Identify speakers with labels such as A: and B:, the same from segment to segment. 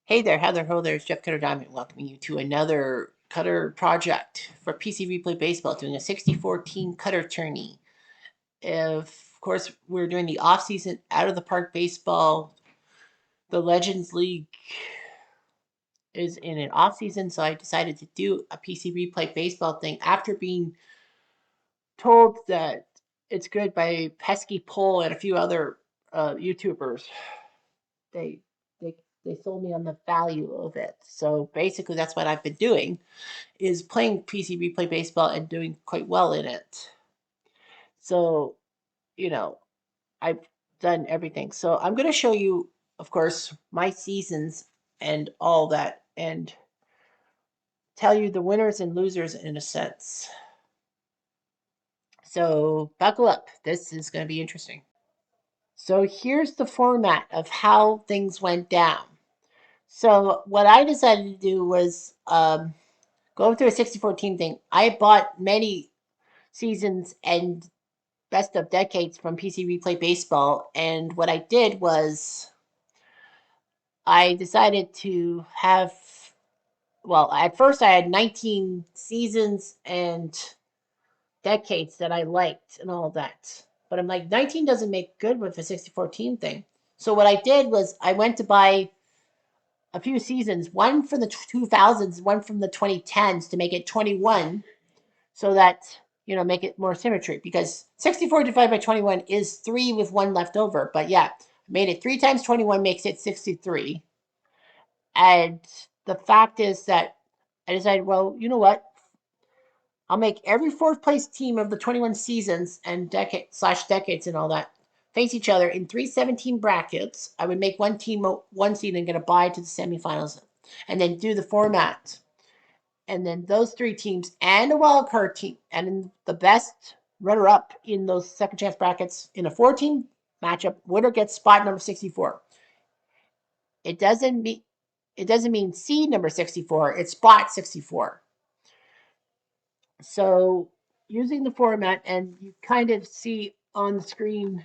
A: Hey there, Heather Ho there, it's Jeff Cutter Diamond welcoming you to another Cutter project for PC Replay Baseball, doing a 64 team Cutter tourney. Of course, we're doing the off-season out of the park baseball. The Legends League is in an off-season, so I decided to do a PC Replay Baseball thing after being told that it's good by Pesky Pole and a few other YouTubers. They they they sold me on the value of it. So basically, that's what I've been doing, is playing PC Replay Baseball and doing quite well in it. So, you know, I've done everything. So I'm going to show you, of course, my seasons and all that, and tell you the winners and losers in a sense. So buckle up. This is going to be interesting. So here's the format of how things went down. So what I decided to do was go through a 64 team thing. I bought many seasons and best of decades from PC Replay Baseball. And what I did was I decided to have, well, at first I had 19 seasons and decades that I liked and all that. But I'm like, 19 doesn't make good with a 64 team thing. So what I did was I went to buy a few seasons, one from the 2000s, one from the 2010s to make it 21, so that, make it more symmetry, because 64 divided by 21 is 3 with 1 left over. But yeah, made it 3 times 21 makes it 63. And the fact is that I decided, well, you know what? I'll make every fourth place team of the 21 seasons and decades and all that face each other in 317 brackets. I would make one team one seed and get a bye to the semifinals, and then do the format. And then those 3 teams and a wild card team, and the best runner up in those second chance brackets in a 4-team matchup, winner gets spot number 64. It doesn't mean seed number 64, it's spot 64. So using the format, and you kind of see on the screen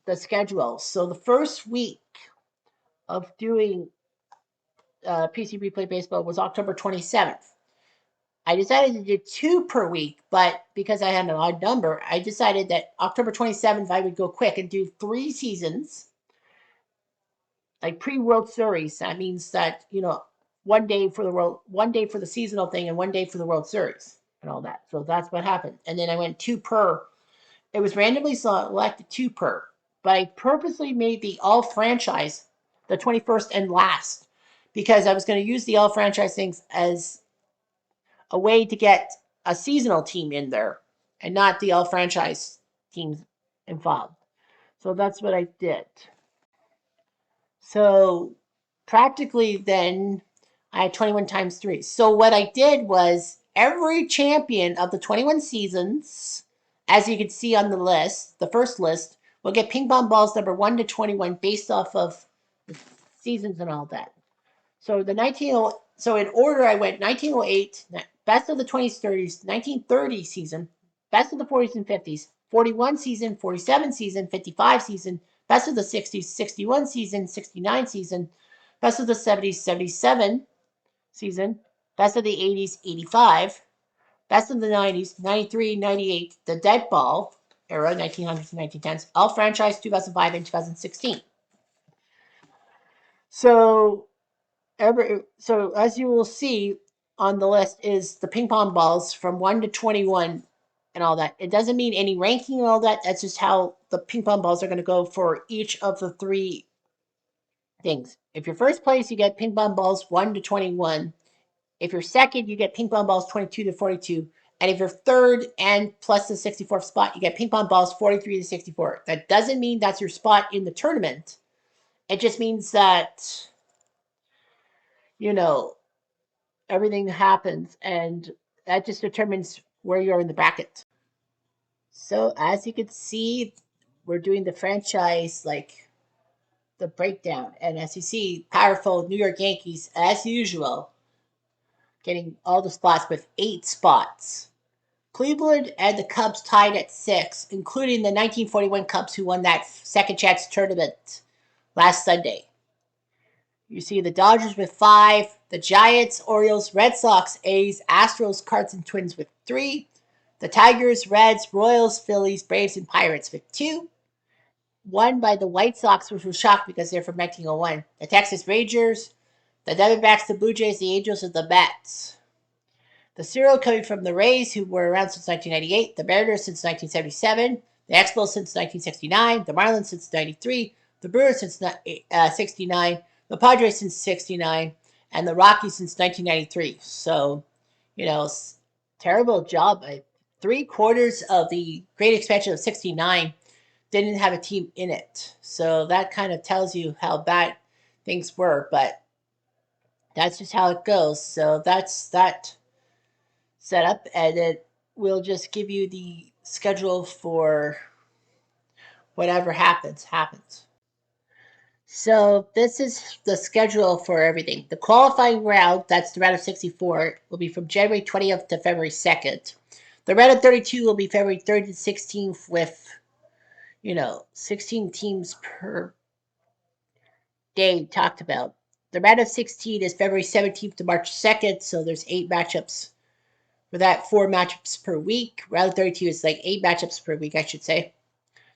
A: the schedule. So the first week of doing PC Replay Baseball was October 27th. I decided to do 2 per week, but because I had an odd number, I decided that October 27th I would go quick and do 3 seasons, like pre-World Series. That means that, 1 day for the seasonal thing and 1 day for the World Series and all that. So that's what happened. And then I went 2 per. It was randomly selected 2 per, but I purposely made the all franchise the 21st and last, because I was going to use the all franchise things as a way to get a seasonal team in there and not the all franchise teams involved. So that's what I did. So practically then I had 21 times 3. So what I did was every champion of the 21 seasons, as you can see on the list, the first list, will get ping pong balls number 1 to 21 based off of the seasons and all that. So so in order I went 1908, best of the 20s, 30s, 1930 season, best of the 40s and 50s, 41 season, 47 season, 55 season, best of the 60s, 61 season, 69 season, best of the 70s, 77 season, best of the 80s, 85, best of the 90s, 93, 98, the dead ball era, 1900s and 1910s, all franchise 2005 and 2016. So so as you will see on the list is the ping pong balls from 1 to 21 and all that. It doesn't mean any ranking and all that. That's just how the ping pong balls are going to go for each of the 3 things. If you're first place, you get ping pong balls 1 to 21. If you're second, you get ping pong balls 22 to 42. And if you're third and plus the 64th spot, you get ping pong balls 43 to 64. That doesn't mean that's your spot in the tournament. It just means that, you know, everything happens, and that just determines where you are in the bracket. So as you can see, we're doing the franchise, like the breakdown, and as you see, powerful New York Yankees as usual, getting all the spots with 8 spots. Cleveland and the Cubs tied at 6, including the 1941 Cubs, who won that second chance tournament last Sunday. You see the Dodgers with 5, the Giants, Orioles, Red Sox, A's, Astros, Cards, and Twins with 3, the Tigers, Reds, Royals, Phillies, Braves, and Pirates with 2, won by the White Sox, which was shocked because they're from 1901, the Texas Rangers, the Diamondbacks, the Blue Jays, the Angels, and the Mets. The serial coming from the Rays, who were around since 1998, the Mariners since 1977, the Expos since 1969, the Marlins since 93, the Brewers since 69, the Padres since 69, and the Rockies since 1993. So, terrible job. 3/4 of the great expansion of 69 didn't have a team in it. So that kind of tells you how bad things were, but that's just how it goes. So that's that set up, and it will just give you the schedule for whatever happens. So this is the schedule for everything. The qualifying round, that's the round of 64, will be from January 20th to February 2nd. The round of 32 will be February 3rd to 16th with, 16 teams per day talked about. The round of 16 is February 17th to March 2nd, so there's 8 matchups for that, 4 matchups per week. Round 32 is like 8 matchups per week, I should say.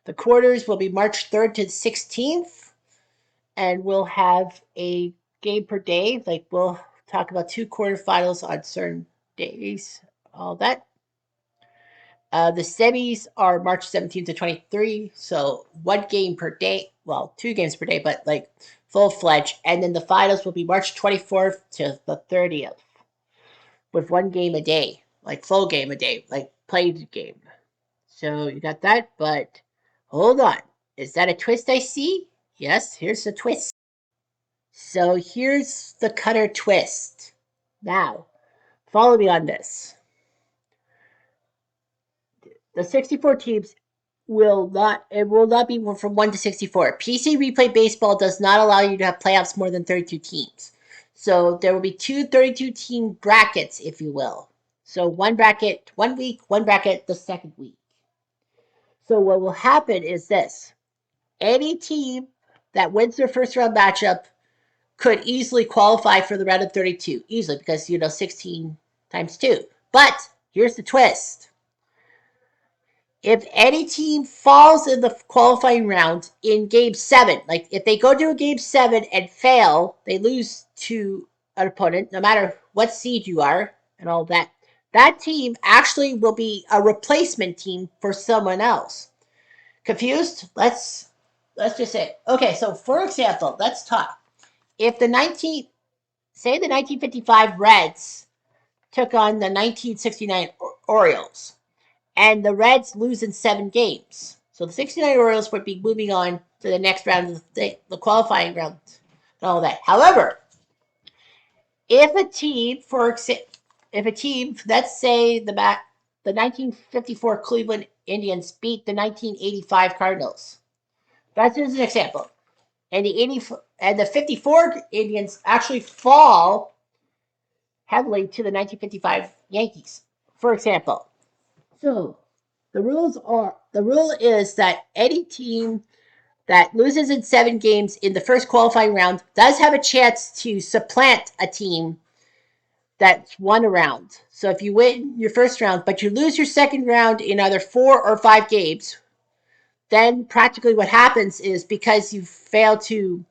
A: The quarters will be March 3rd to 16th, and we'll have a game per day. Like we'll talk about 2 quarterfinals on certain days, all that. The semis are March 17th to 23, so 1 game per day. Well, 2 games per day, but like full-fledged. And then the finals will be March 24th to the 30th with 1 game a day, like full game a day, like played game. So you got that, but hold on. Is that a twist I see? Yes, here's the twist. So here's the cutter twist. Now, follow me on this. The 64 teams will not be from 1 to 64. PC Replay Baseball does not allow you to have playoffs more than 32 teams. So there will be 2 32-team brackets, if you will. So 1 bracket 1 week, 1 bracket the second week. So what will happen is this. Any team that wins their first round matchup could easily qualify for the round of 32. Easily, because, 16 times 2. But here's the twist. If any team falls in the qualifying round in game 7, like if they go to a game 7 and fail, they lose to an opponent, no matter what seed you are and all that, that team actually will be a replacement team for someone else. Confused? Let's just say, okay, so for example, let's talk. If the 1955 Reds took on the 1969 Orioles, and the Reds lose in 7 games. So the 69 Orioles would be moving on to the next round of the qualifying round and all that. However, if a team, let's say the 1954 Cleveland Indians beat the 1985 Cardinals. That's just an example. And the 54 Indians actually fall heavily to the 1955 Yankees, for example. So the rule is that any team that loses in 7 games in the first qualifying round does have a chance to supplant a team that's won a round. So if you win your first round, but you lose your second round in either 4 or 5 games, then practically what happens is, because you fail to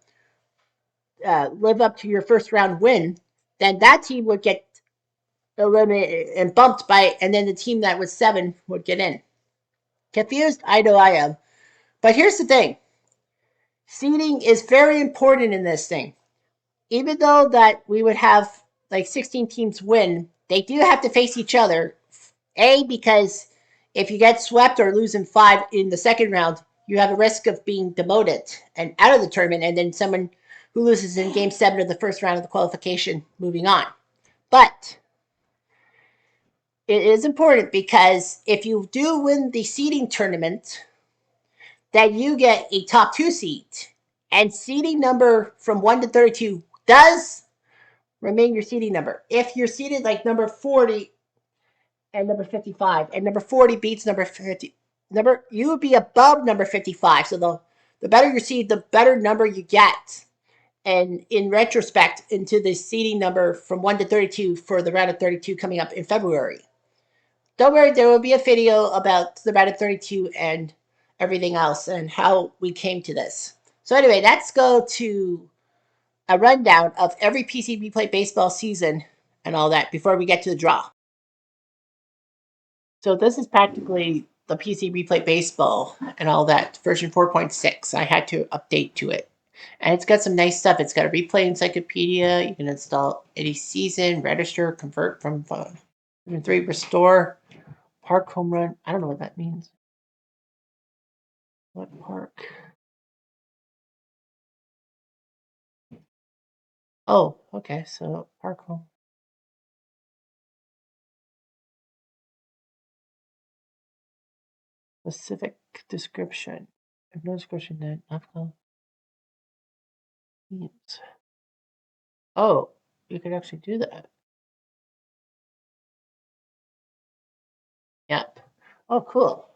A: live up to your first round win, then that team would get eliminated and bumped by, and then the team that was 7 would get in. Confused? I know I am. But here's the thing. Seeding is very important in this thing. Even though that we would have like 16 teams win, they do have to face each other. Because if you get swept or lose in 5 in the second round, you have a risk of being demoted and out of the tournament, and then someone who loses in game 7 of the first round of the qualification moving on. But it is important, because if you do win the seeding tournament, then you get a top 2 seed. And seeding number from 1 to 32 does remain your seeding number. If you're seeded like number 40 and number 55, and number 40 beats number 50, you would be above number 55. So the better your seed, the better number you get. and in retrospect into the seeding number from 1 to 32 for the round of 32 coming up in February. Don't worry, there will be a video about the round of 32 and everything else and how we came to this. So anyway, let's go to a rundown of every PC Replay Baseball season and all that before we get to the draw. So this is practically the PC Replay Baseball and all that, version 4.6. I had to update to it. And it's got some nice stuff. It's got a replay encyclopedia. You can install any season, register, convert from 3, restore, park home run. I don't know what that means. What park? Oh, okay. So park home. Specific description. If no description, then alcohol means. Oh, you could actually do that. Yep. Oh, cool.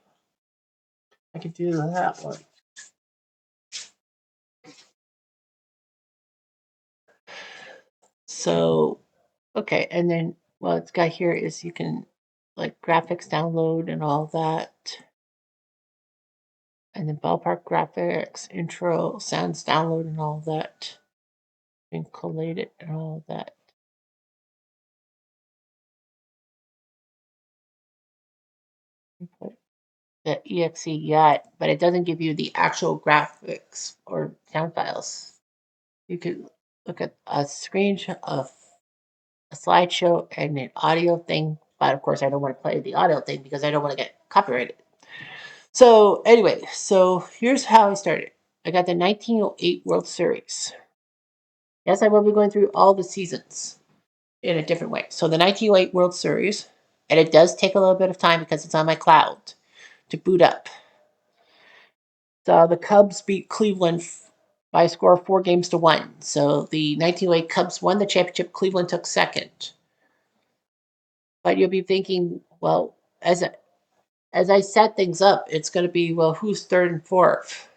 A: I could do that one. So, okay, and then what it's got here is you can like graphics download and all that. And then ballpark graphics, intro, sounds download and all that. And collate it and all that. The exe yet, but it doesn't give you the actual graphics or sound files. You could look at a screenshot of a slideshow and an audio thing, but of course I don't want to play the audio thing because I don't want to get copyrighted. So anyway, so here's how I started. I got the 1908 World Series. Yes, I will be going through all the seasons in a different way. So the 1908 World Series, and it does take a little bit of time because it's on my cloud to boot up. So the Cubs beat Cleveland by a score of 4-1. So the 1908 Cubs won the championship. Cleveland took second. But you'll be thinking, well, as I set things up, it's going to be, well, who's third and fourth?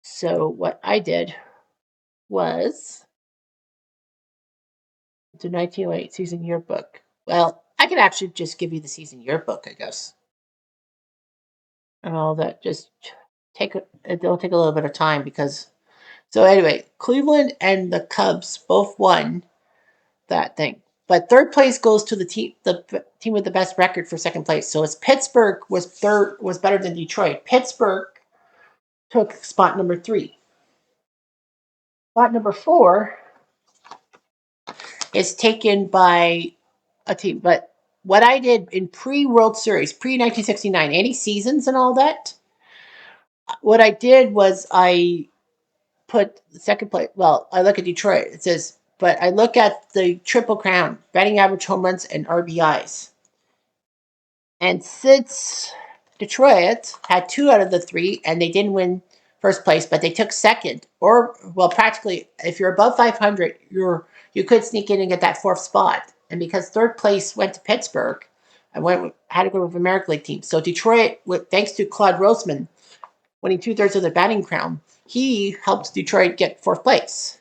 A: So what I did was the 1908 season yearbook. Well, I could actually just give you the season yearbook, I guess. And all that. Just it'll take a little bit of time because. So anyway, Cleveland and the Cubs both won that thing. But third place goes to the team with the best record for second place. So it's Pittsburgh was better than Detroit. Pittsburgh took spot number 3. Spot number 4 is taken by a team. But what I did in pre-World Series, pre-1969, any seasons and all that, what I did was I put second place. Well, I look at Detroit. It says, but I look at the Triple Crown, batting average, home runs, and RBIs. And since Detroit had 2 out of the 3, and they didn't win first place, but they took second, or well, practically, if you're above 500, you could sneak in and get that 4th spot. And because third place went to Pittsburgh, I had to go with American League team. So Detroit, thanks to Claude Roseman, winning 2/3 of the batting crown, he helped Detroit get 4th place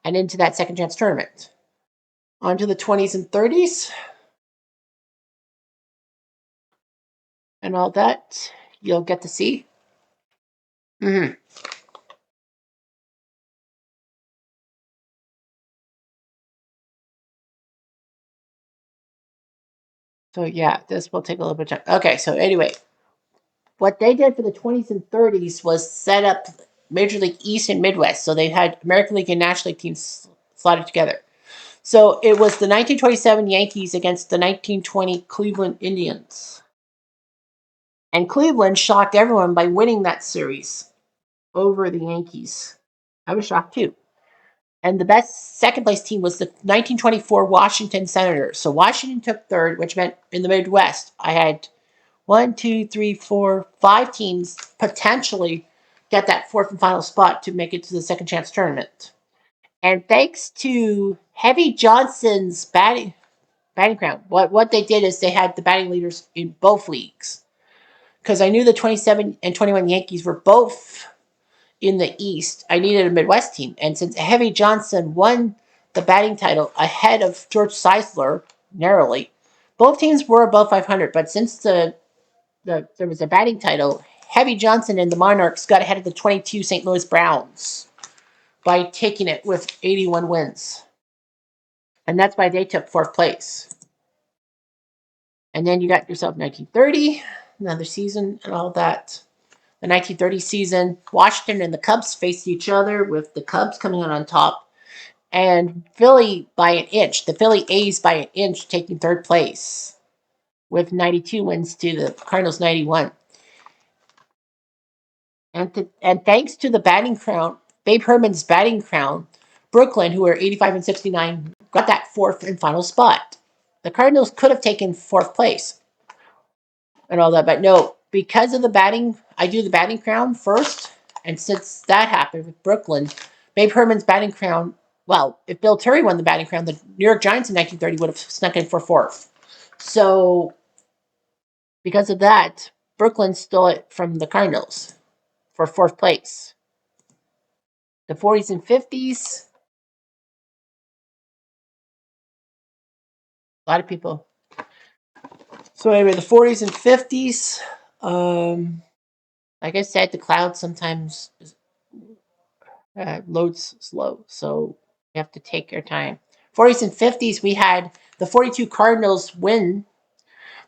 A: and into that second chance tournament. On to the 20s and 30s. And all that you'll get to see. Mm-hmm. So yeah, this will take a little bit of time. Okay, so anyway, what they did for the 20s and 30s was set up Major League East and Midwest. So they had American League and National League teams slotted together. So it was the 1927 Yankees against the 1920 Cleveland Indians. And Cleveland shocked everyone by winning that series over the Yankees. I was shocked too. And the best second place team was the 1924 Washington Senators. So Washington took third, which meant in the Midwest, I had 1, 2, 3, 4, 5 teams potentially get that 4th and final spot to make it to the second chance tournament. And thanks to Heavy Johnson's batting crown, what they did is they had the batting leaders in both leagues. Because I knew the 27 and 21 Yankees were both in the East, I needed a Midwest team. And since Heavy Johnson won the batting title ahead of George Seisler narrowly, both teams were above 500. But since there was a batting title, Heavy Johnson and the Monarchs got ahead of the 22 St. Louis Browns by taking it with 81 wins. And that's why they took fourth place. And then you got yourself 1930, another season and all that. The 1930 season, Washington and the Cubs faced each other with the Cubs coming out on top and Philly by an inch. The Philly A's by an inch taking third place with 92 wins to the Cardinals 91. And thanks to the batting crown, Babe Herman's batting crown, Brooklyn, who were 85 and 69, got that fourth and final spot. The Cardinals could have taken fourth place and all that, but no, because of the batting, I do the batting crown first. And since that happened with Brooklyn, Babe Herman's batting crown, well, if Bill Terry won the batting crown, the New York Giants in 1930 would have snuck in for fourth. So because of that, Brooklyn stole it from the Cardinals for fourth place. The 40s and 50s, a lot of people. So anyway, the 40s and 50s, like I said, the cloud sometimes loads slow, so you have to take your time. 40s and 50s, we had the 42 Cardinals win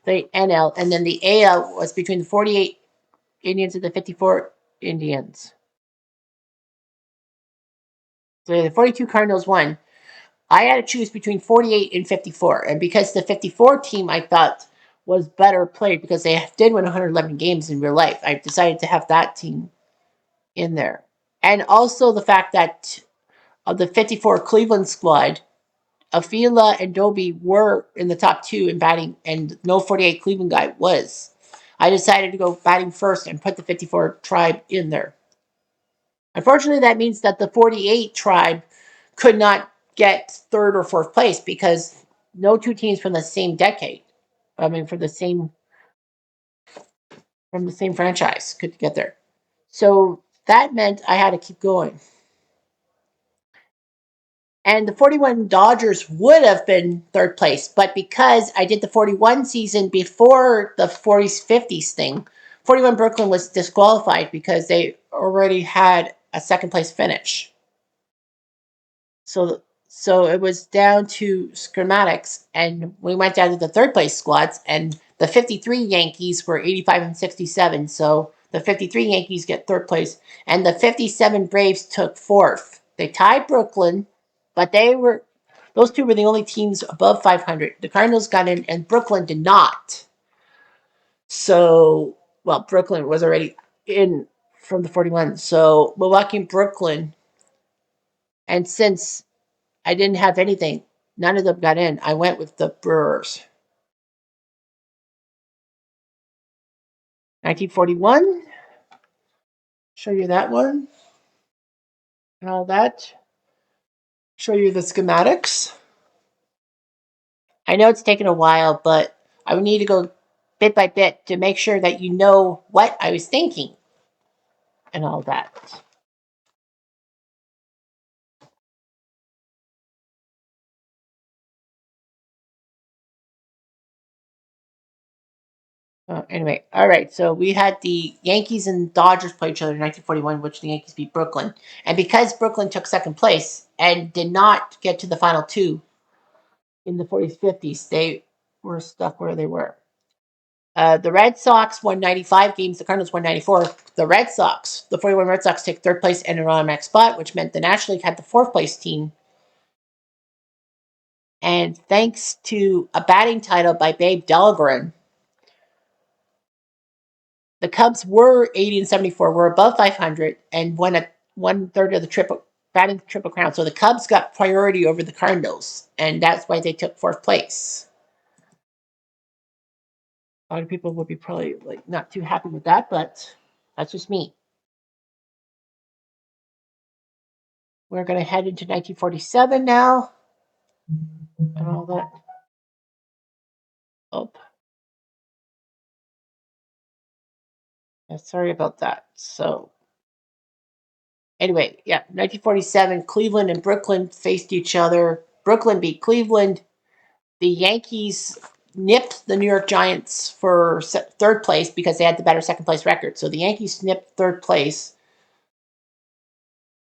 A: the NL, and then the AL was between the 48 Indians and the 54 Indians. So the 42 Cardinals won. I had to choose between 48 and 54. And because the 54 team I thought was better played because they did win 111 games in real life, I decided to have that team in there. And also the fact that of the 54 Cleveland squad, Avila and Doby were in the top two in batting, and no 48 Cleveland guy was. I decided to go batting first and put the 54 tribe in there. Unfortunately, that means that the 48 tribe could not get third or fourth place because no two teams from the same decade, I mean, from the same franchise could get there. So that meant I had to keep going. And the 41 Dodgers would have been third place, but because I did the 41 season before the 40s 50s thing, 41 Brooklyn was disqualified because they already had a second place finish. So it was down to schematics, and we went down to the third place squads, and the 53 Yankees were 85 and 67. So the 53 Yankees get third place, and the 57 Braves took fourth. They tied Brooklyn, but those two were the only teams above 500. The Cardinals got in, and Brooklyn did not. So, well, Brooklyn was already in from the 41. So Milwaukee and Brooklyn, and since I didn't have anything, none of them got in. I went with the Brewers. 1941. Show you that one. And all that. Show you the schematics. I know it's taken a while, but I would need to go bit by bit to make sure that you know what I was thinking and all that. Anyway, all right. So we had the Yankees and Dodgers play each other in 1941, which the Yankees beat Brooklyn. And because Brooklyn took second place and did not get to the final two in the 40s, 50s, they were stuck where they were. The Red Sox won 95 games. The Cardinals won 94. The 41 Red Sox, take third place and an automatic spot, which meant the National League had the fourth place team. And thanks to a batting title by Babe Dahlgren, the Cubs were 80 and 74, were above 500, and won a 1/3 of the batting triple crown. So the Cubs got priority over the Cardinals, and that's why they took fourth place. A lot of people would be probably like not too happy with that, but that's just me. We're going to head into 1947 now, and all that. Oh, yeah, sorry about that. So Anyway, yeah, 1947, Cleveland and Brooklyn faced each other. Brooklyn beat Cleveland. The Yankees nipped the New York Giants for third place because they had the better second place record. So the Yankees nipped third place.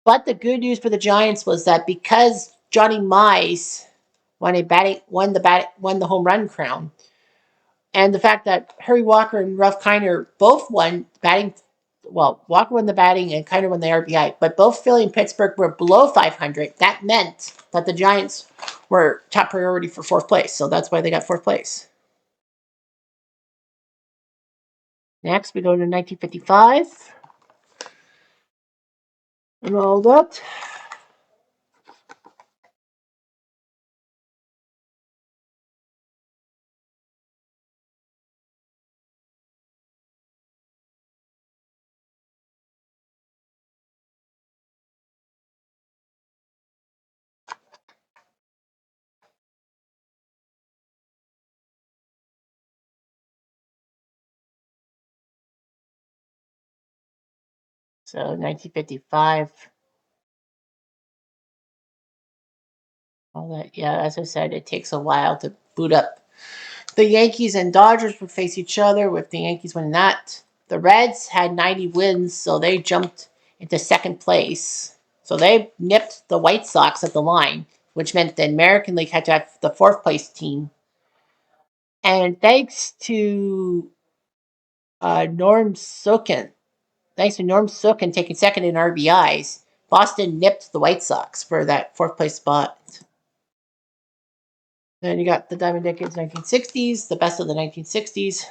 A: But the good news for the Giants was that because Johnny Mize won the home run crown, and the fact that Harry Walker and Ralph Kiner both won batting. Well, Walker won the batting and Kiner won the RBI, but both Philly and Pittsburgh were below 500. That meant that the Giants were top priority for fourth place, so that's why they got fourth place. Next, we go to 1955 and all that. So 1955, all that. Yeah, as I said, it takes a while to boot up. The Yankees and Dodgers would face each other, with the Yankees winning that. The Reds had 90 wins, so they jumped into second place. So they nipped the White Sox at the line, which meant the American League had to have the fourth place team. And Norm Sukin, thanks to Norm Sukin taking second in RBIs, Boston nipped the White Sox for that fourth place spot. Then you got the Diamond Decades 1960s, the best of the 1960s.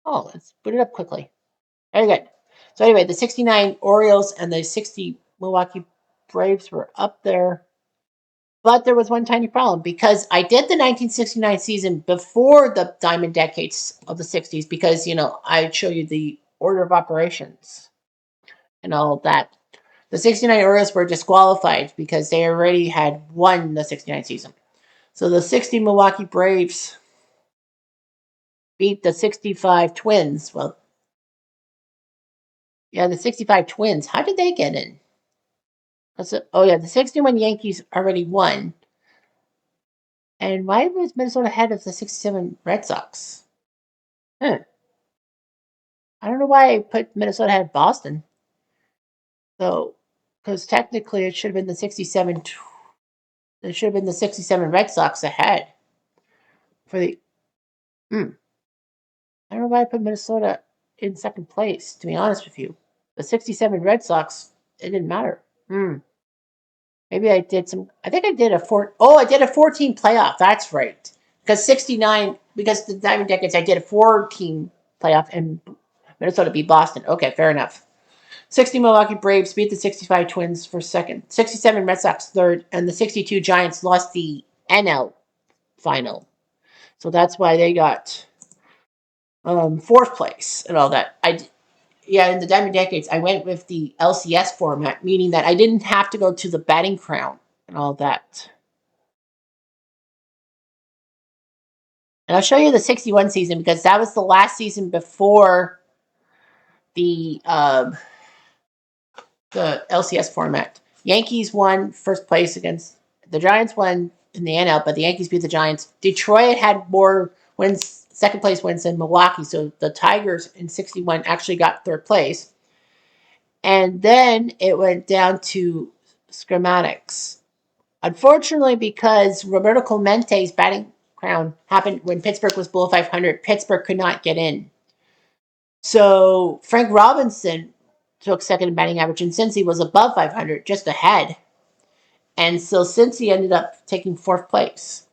A: Oh, let's put it up quickly. Very good. So anyway, the 69 Orioles and the 60 Milwaukee Braves were up there. But there was one tiny problem because I did the 1969 season before the Diamond Decades of the 60s because, I'd show you the order of operations and all of that. The 69 Orioles were disqualified because they already had won the 69 season. So the 60 Milwaukee Braves beat the 65 Twins. Well, yeah, the 65 Twins. How did they get in? The 61 Yankees already won. And why was Minnesota ahead of the 67 Red Sox? I don't know why I put Minnesota ahead of Boston. So, because technically it should have been the 67. It should have been the 67 Red Sox ahead for the. I don't know why I put Minnesota in second place. To be honest with you, the 67 Red Sox, it didn't matter. Maybe I did some. I think I did a four. Oh, I did a 14 playoff. That's right. Because 69. Because the Diamond Decades, I did a 4-team playoff, and Minnesota beat Boston. Okay, fair enough. 60 Milwaukee Braves beat the 65 Twins for second. 67 Red Sox third, and the 62 Giants lost the NL final. So that's why they got fourth place and all that. In the Diamond Decades, I went with the LCS format, meaning that I didn't have to go to the batting crown and all that. And I'll show you the 61 season because that was the last season before the LCS format. Yankees won first place against the Giants, won in the NL, but the Yankees beat the Giants. Detroit had more wins, second place wins than Milwaukee, so the Tigers in 61 actually got third place. And then it went down to schematics. Unfortunately, because Roberto Clemente's batting crown happened when Pittsburgh was below 500, Pittsburgh could not get in. So Frank Robinson took second in batting average, and Cincy was above 500, just ahead. And so Cincy ended up taking fourth place.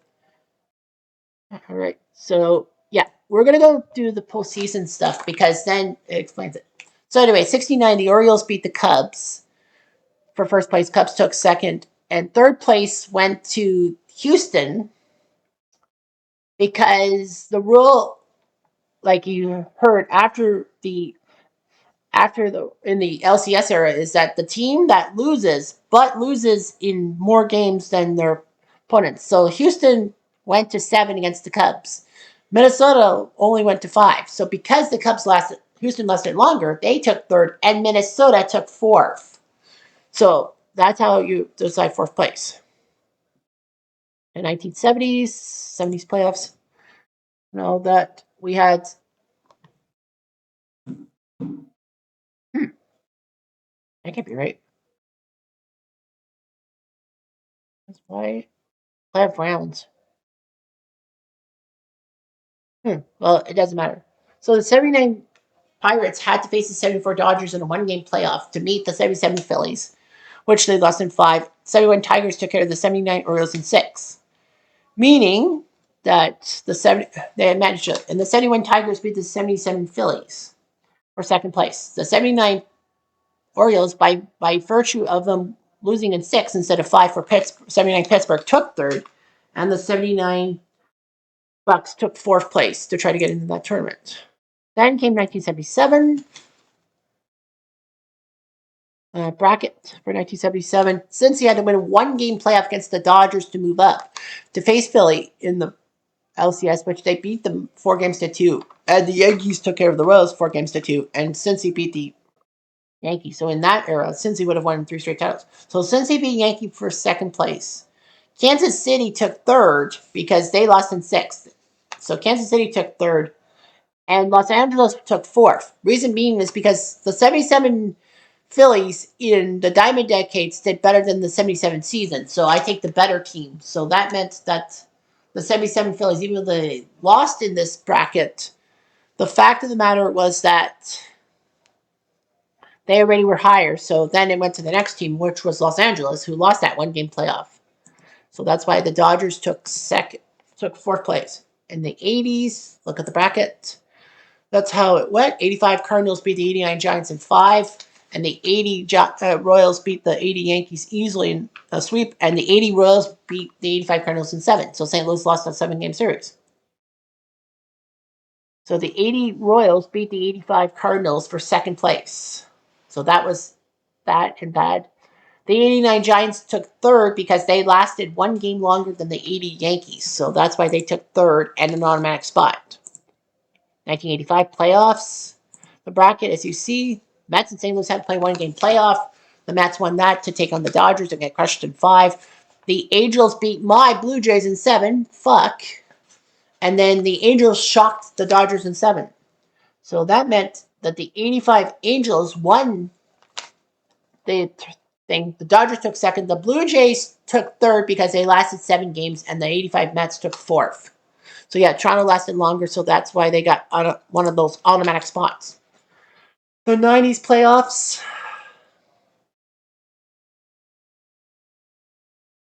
A: All right. So, yeah, we're going to go do the postseason stuff because then it explains it. So, anyway, 69, the Orioles beat the Cubs for first place. Cubs took second. And third place went to Houston because the rule, like you heard in the LCS era, is that the team that loses in more games than their opponents. So Houston went to 7 against the Cubs. Minnesota only went to 5. So because Houston lasted longer, they took third, and Minnesota took fourth. So that's how you decide fourth place. In 1970s, 70s playoffs, that we had. That can't be right. That's why playoff rounds. Well, it doesn't matter. So the 79 Pirates had to face the 74 Dodgers in a one-game playoff to meet the 77 Phillies, which they lost in 5. 71 Tigers took care of the 79 Orioles in 6. Meaning that they had managed to, and the 71 Tigers beat the 77 Phillies for second place. The 79 Orioles, by virtue of them losing in 6 instead of 5 for 79 Pittsburgh, took third, and the 79 Bucks took fourth place to try to get into that tournament. Then came 1977. Bracket for 1977. Since he had to win a one-game playoff against the Dodgers to move up to face Philly in the LCS, which they beat them 4-2. And the Yankees took care of the Royals 4-2. And Cincy beat the Yankees. So in that era, Cincy would have won 3 straight titles. So Cincy beat Yankee for second place. Kansas City took third because they lost in 6th. So Kansas City took third. And Los Angeles took fourth. Reason being is because the 77 Phillies in the Diamond Decades did better than the 77 season. So I take the better team. So that meant that the 77 Phillies, even though they lost in this bracket, the fact of the matter was that they already were higher. So then it went to the next team, which was Los Angeles, who lost that one-game playoff. So that's why the Dodgers took fourth place. In the 80s, look at the bracket. That's how it went. 85 Cardinals beat the 89 Giants in 5. And the 80 Royals beat the 80 Yankees easily in a sweep. And the 80 Royals beat the 85 Cardinals in 7. So St. Louis lost a 7-game series. So the 80 Royals beat the 85 Cardinals for second place. So that was that and bad. The 89 Giants took third because they lasted one game longer than the 80 Yankees. So that's why they took third and an automatic spot. 1985 playoffs. The bracket, as you see, Mets and St. Louis had to play one-game playoff. The Mets won that to take on the Dodgers and get crushed in 5. The Angels beat my Blue Jays in 7. Fuck. And then the Angels shocked the Dodgers in 7. So that meant that the 85 Angels won the thing. The Dodgers took second. The Blue Jays took third because they lasted 7 games, and the 85 Mets took fourth. So yeah, Toronto lasted longer, so that's why they got one of those automatic spots. The 90s playoffs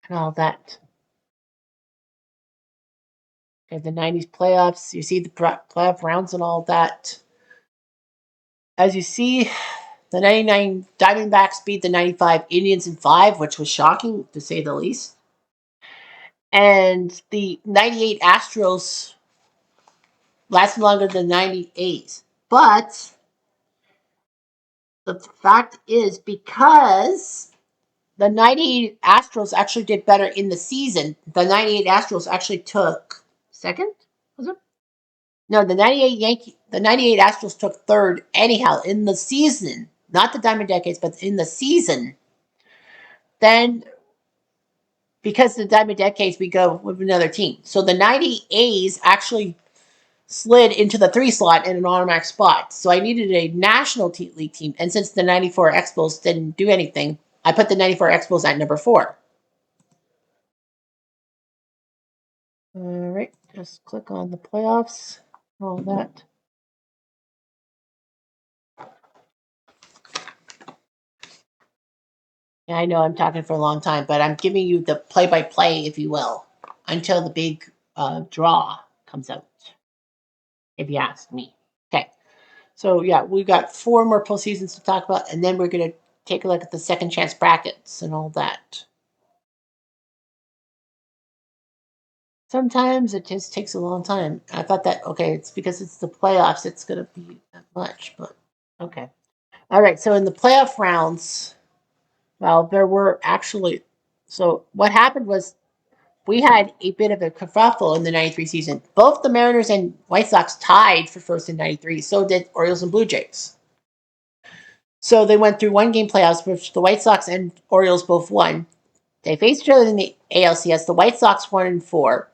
A: and all that. Okay, the 90s playoffs, you see the playoff rounds and all that. As you see, the 99 Diamondbacks beat the 95 Indians in 5, which was shocking to say the least. And the 98 Astros lasted longer than 98. But the fact is, because the 98 Astros actually did better in the season, the 98 Astros actually took second, was it? No, the 98 Astros took third anyhow in the season, not the Diamond Decades, but in the season. Then, because the Diamond Decades, we go with another team. So the 90 A's actually slid into the 3 slot in an automatic spot. So I needed a national league team. And since the 94 Expos didn't do anything, I put the 94 Expos at number 4. All right, just click on the playoffs, all that. Yeah, I know I'm talking for a long time, but I'm giving you the play-by-play, if you will, until the big draw comes out, if you ask me. Okay, so yeah, we got 4 more postseasons to talk about, and then we're going to take a look at the second chance brackets and all that. Sometimes it just takes a long time. I thought that, okay, it's because it's the playoffs, it's going to be that much, but okay. All right, so in the playoff rounds, well, there were actually, so what happened was we had a bit of a kerfuffle in the 93 season. Both the Mariners and White Sox tied for first in 93. So did Orioles and Blue Jays. So they went through one game playoffs, which the White Sox and Orioles both won. They faced each other in the ALCS. The White Sox won in 4.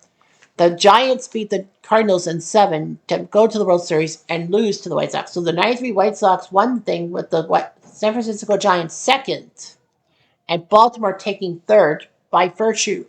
A: The Giants beat the Cardinals in 7 to go to the World Series and lose to the White Sox. So the 93 White Sox won the thing with the San Francisco Giants second and Baltimore taking third by virtue.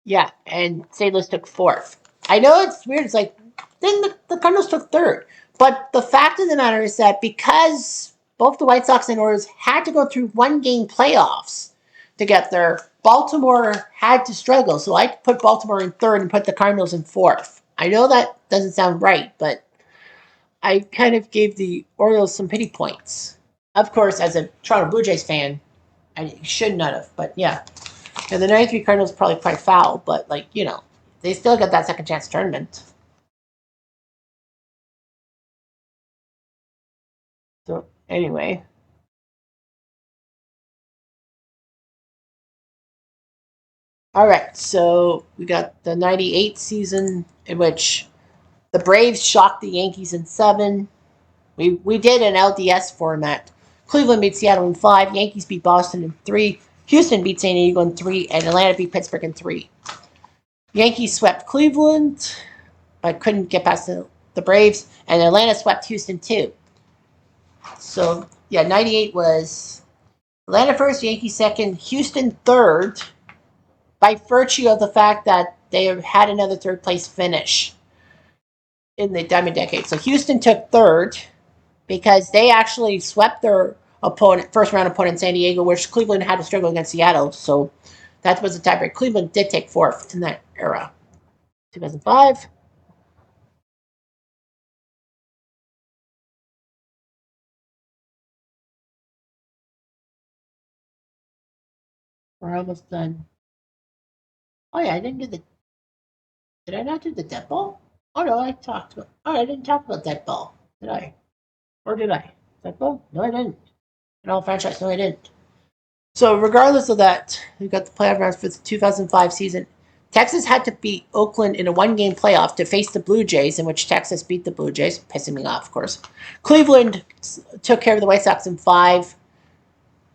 A: Yeah, and St. Louis took fourth. I know it's weird. It's like, then the Cardinals took third. But the fact of the matter is that because both the White Sox and Orioles had to go through one game playoffs to get there, Baltimore had to struggle. So I put Baltimore in third and put the Cardinals in fourth. I know that doesn't sound right, but I kind of gave the Orioles some pity points. Of course, as a Toronto Blue Jays fan, I should not have, but yeah. And the 93 Cardinals probably quite foul, but like, they still got that second chance tournament. So anyway. All right, so we got the 98 season in which the Braves shocked the Yankees in 7. We did an LDS format. Cleveland beat Seattle in 5, Yankees beat Boston in 3, Houston beat San Diego in 3, and Atlanta beat Pittsburgh in 3. Yankees swept Cleveland, but couldn't get past the Braves, and Atlanta swept Houston too. So yeah, 98 was Atlanta first, Yankees second, Houston third, by virtue of the fact that they had another third place finish in the Diamond Decade. So Houston took third because they actually swept their opponent, first round opponent, San Diego, which Cleveland had to struggle against Seattle. So that was a tiebreak. Cleveland did take fourth in that era. 2005. We're almost done. Oh yeah, I didn't do the. Did I not do the dead ball? Oh no, I talked about. Oh, I didn't talk about dead ball. Did I? Or did I? Dead ball? No, I didn't. In all franchise, no, I didn't. So regardless of that, we got the playoff rounds for the 2005 season. Texas had to beat Oakland in a one-game playoff to face the Blue Jays, in which Texas beat the Blue Jays, pissing me off, of course. Cleveland took care of the White Sox in 5.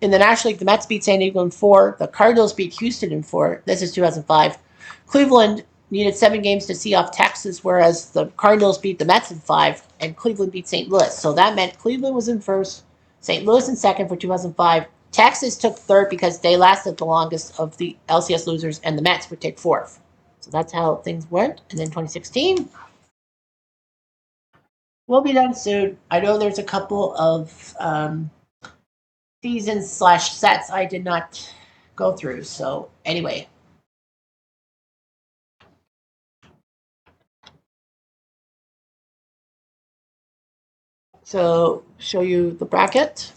A: In the National League, the Mets beat San Diego in 4. The Cardinals beat Houston in 4. This is 2005. Cleveland needed 7 games to see off Texas, whereas the Cardinals beat the Mets in 5, and Cleveland beat St. Louis. So that meant Cleveland was in first, St. Louis in second for 2005. Texas took third because they lasted the longest of the LCS losers, and the Mets would take fourth. So that's how things went. And then 2016, we'll be done soon. I know there's a couple of seasons slash sets I did not go through. So anyway, so show you the bracket.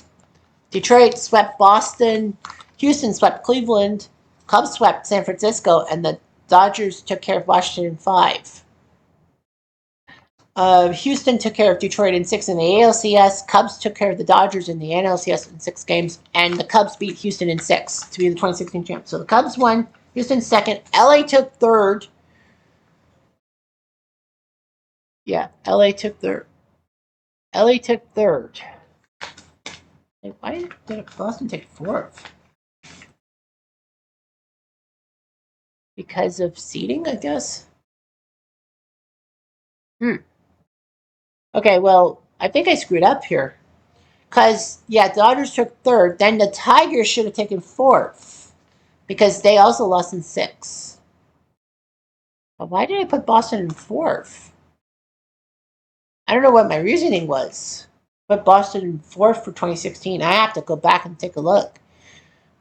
A: Detroit swept Boston, Houston swept Cleveland, Cubs swept San Francisco, and the Dodgers took care of Washington in 5. Houston took care of Detroit in 6 in the ALCS. Cubs took care of the Dodgers in the NLCS in 6 games, and the Cubs beat Houston in 6 to be the 2016 champs. So the Cubs won, Houston second, LA took third. Yeah, LA took third. LA took third. Why did Boston take fourth? Because of seating, I guess. Hmm. Okay, well, I think I screwed up here. Because, yeah, Dodgers took third. Then the Tigers should have taken fourth. Because they also lost in 6. But why did I put Boston in fourth? I don't know what my reasoning was. Put Boston in fourth for 2016. I have to go back and take a look.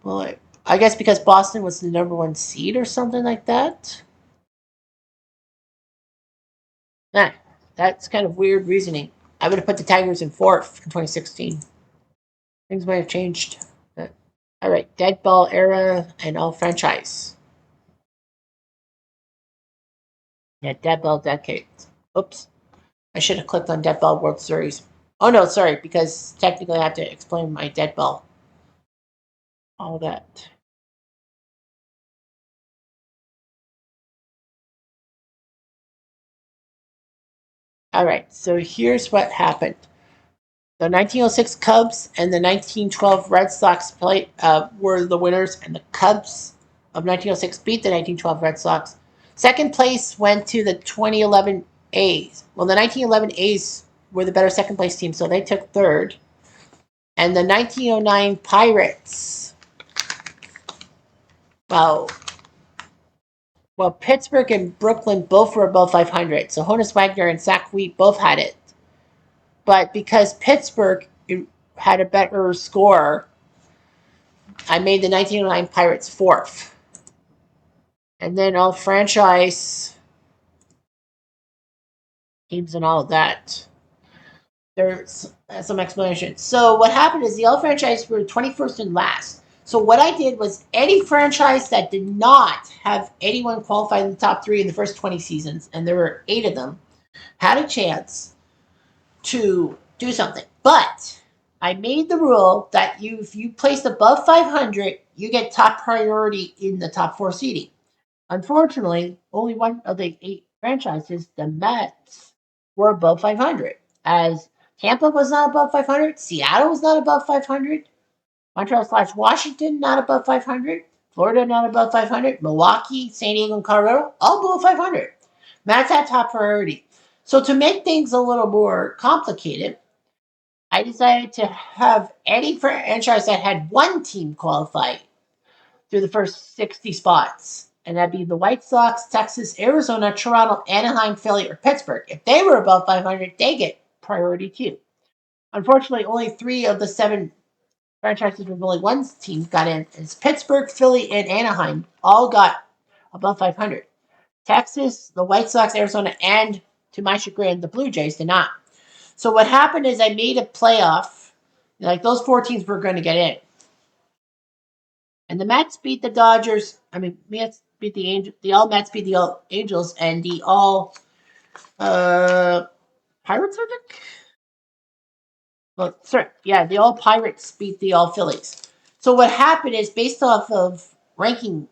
A: Well, I guess because Boston was the number 1 seed or something like that. Nah, that's kind of weird reasoning. I would have put the Tigers in fourth in 2016. Things might have changed. But, all right, dead ball era and all franchise. Yeah, dead ball decade. Oops, I should have clicked on dead ball World Series. Oh no, sorry, because technically I have to explain my dead ball. All that. All right, so here's what happened. The 1906 Cubs and the 1912 Red Sox were the winners, and the Cubs of 1906 beat the 1912 Red Sox. Second place went to the 2011 A's. Well, the 1911 A's were the better second place team, so they took third. And the 1909 Pirates, well, Pittsburgh and Brooklyn both were above 500. So Honus Wagner and Zach Wheat both had it. But because Pittsburgh had a better score, I made the 1909 Pirates fourth. And then all franchise teams and all of that. There's some explanation. So what happened is the all franchise were 21st and last. So what I did was any franchise that did not have anyone qualified in the top three in the first 20 seasons, and there were 8 of them, had a chance to do something. But I made the rule that if you placed above 500, you get top priority in the top 4 seeding. Unfortunately, only one of the 8 franchises, the Mets, were above 500. As Tampa was not above 500, Seattle was not above 500, Montreal/Washington not above 500, Florida not above 500, Milwaukee, San Diego, and Colorado all below 500. Mets had top priority. So to make things a little more complicated, I decided to have any franchise that had one team qualify through the first 60 spots. And that'd be the White Sox, Texas, Arizona, Toronto, Anaheim, Philly, or Pittsburgh. If they were above 500, they get priority too. Unfortunately, only 3 of the 7 franchises with only one team got in. It's Pittsburgh, Philly, and Anaheim all got above 500. Texas, the White Sox, Arizona, and to my chagrin, the Blue Jays did not. So what happened is I made a playoff. Like those 4 teams were going to get in. And the Mets beat the Dodgers. Mets beat the Angels. The all Mets beat the all Angels, and the all Pirates, I think. Well, sorry, yeah, the all Pirates beat the all Phillies. So what happened is based off ranking,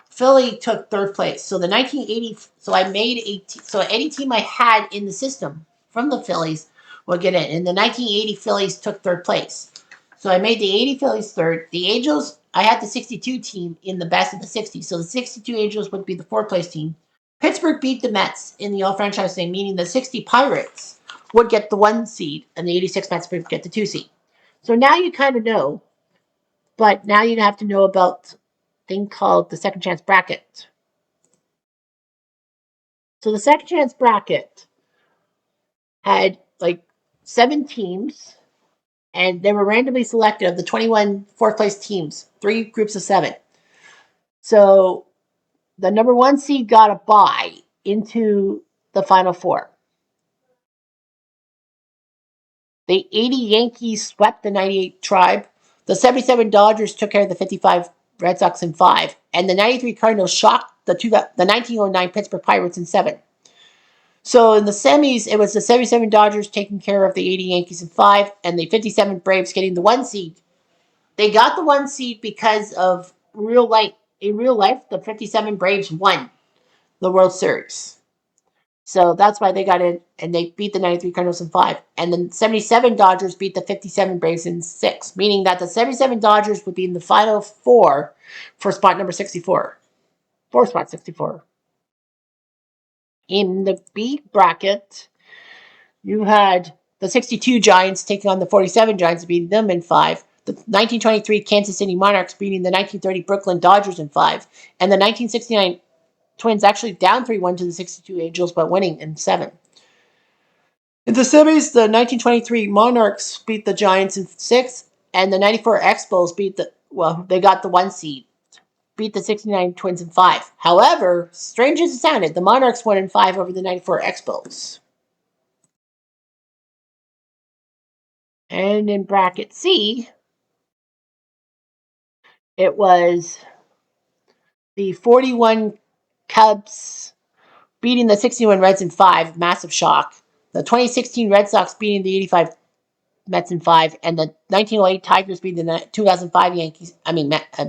A: Philly took third place. So the 1980. So I made so any team I had in the system from the Phillies would get in. And the 1980 Phillies took third place. So I made the 80 Phillies third. The Angels, I had the 62 team in the best of the 60. So the 62 Angels would be the 4th place team. Pittsburgh beat the Mets in the all franchise thing, meaning the 60 Pirates would get the 1 seed and the 86 Mets would get the 2 seed. So now you kind of know, but now you have to know about a thing called the second chance bracket. So the second chance bracket had like 7 teams, and they were randomly selected of the 21 4th place teams, 3 groups of 7. So the number 1 seed got a bye into the Final Four. The 80 Yankees swept the 98 Tribe. The 77 Dodgers took care of the 55 Red Sox in 5. And the 93 Cardinals shocked the 1909 Pittsburgh Pirates in 7. So in the semis, it was the 77 Dodgers taking care of the 80 Yankees in 5, and the 57 Braves getting the 1 seed. They got the 1 seed because of real life. In real life, the 57 Braves won the World Series. So that's why they got in, and they beat the 93 Cardinals in 5. And the 77 Dodgers beat the 57 Braves in 6, meaning that the 77 Dodgers would be in the Final Four for spot number 64. For spot 64. In the B bracket, you had the 62 Giants taking on the 47 Giants, beating them in 5. The 1923 Kansas City Monarchs beating the 1930 Brooklyn Dodgers in 5. And the 1969 Twins actually down 3-1 to the 62 Angels, but winning in 7. In the semis, the 1923 Monarchs beat the Giants in 6, and the 94 Expos they got the 1 seed, beat the 69 Twins in 5. However, strange as it sounded, the Monarchs won in 5 over the 94 Expos. And in bracket C, it was the 41 Cubs beating the 61 Reds in 5, massive shock. The 2016 Red Sox beating the 85 Mets in 5, and the 1908 Tigers beating the 2005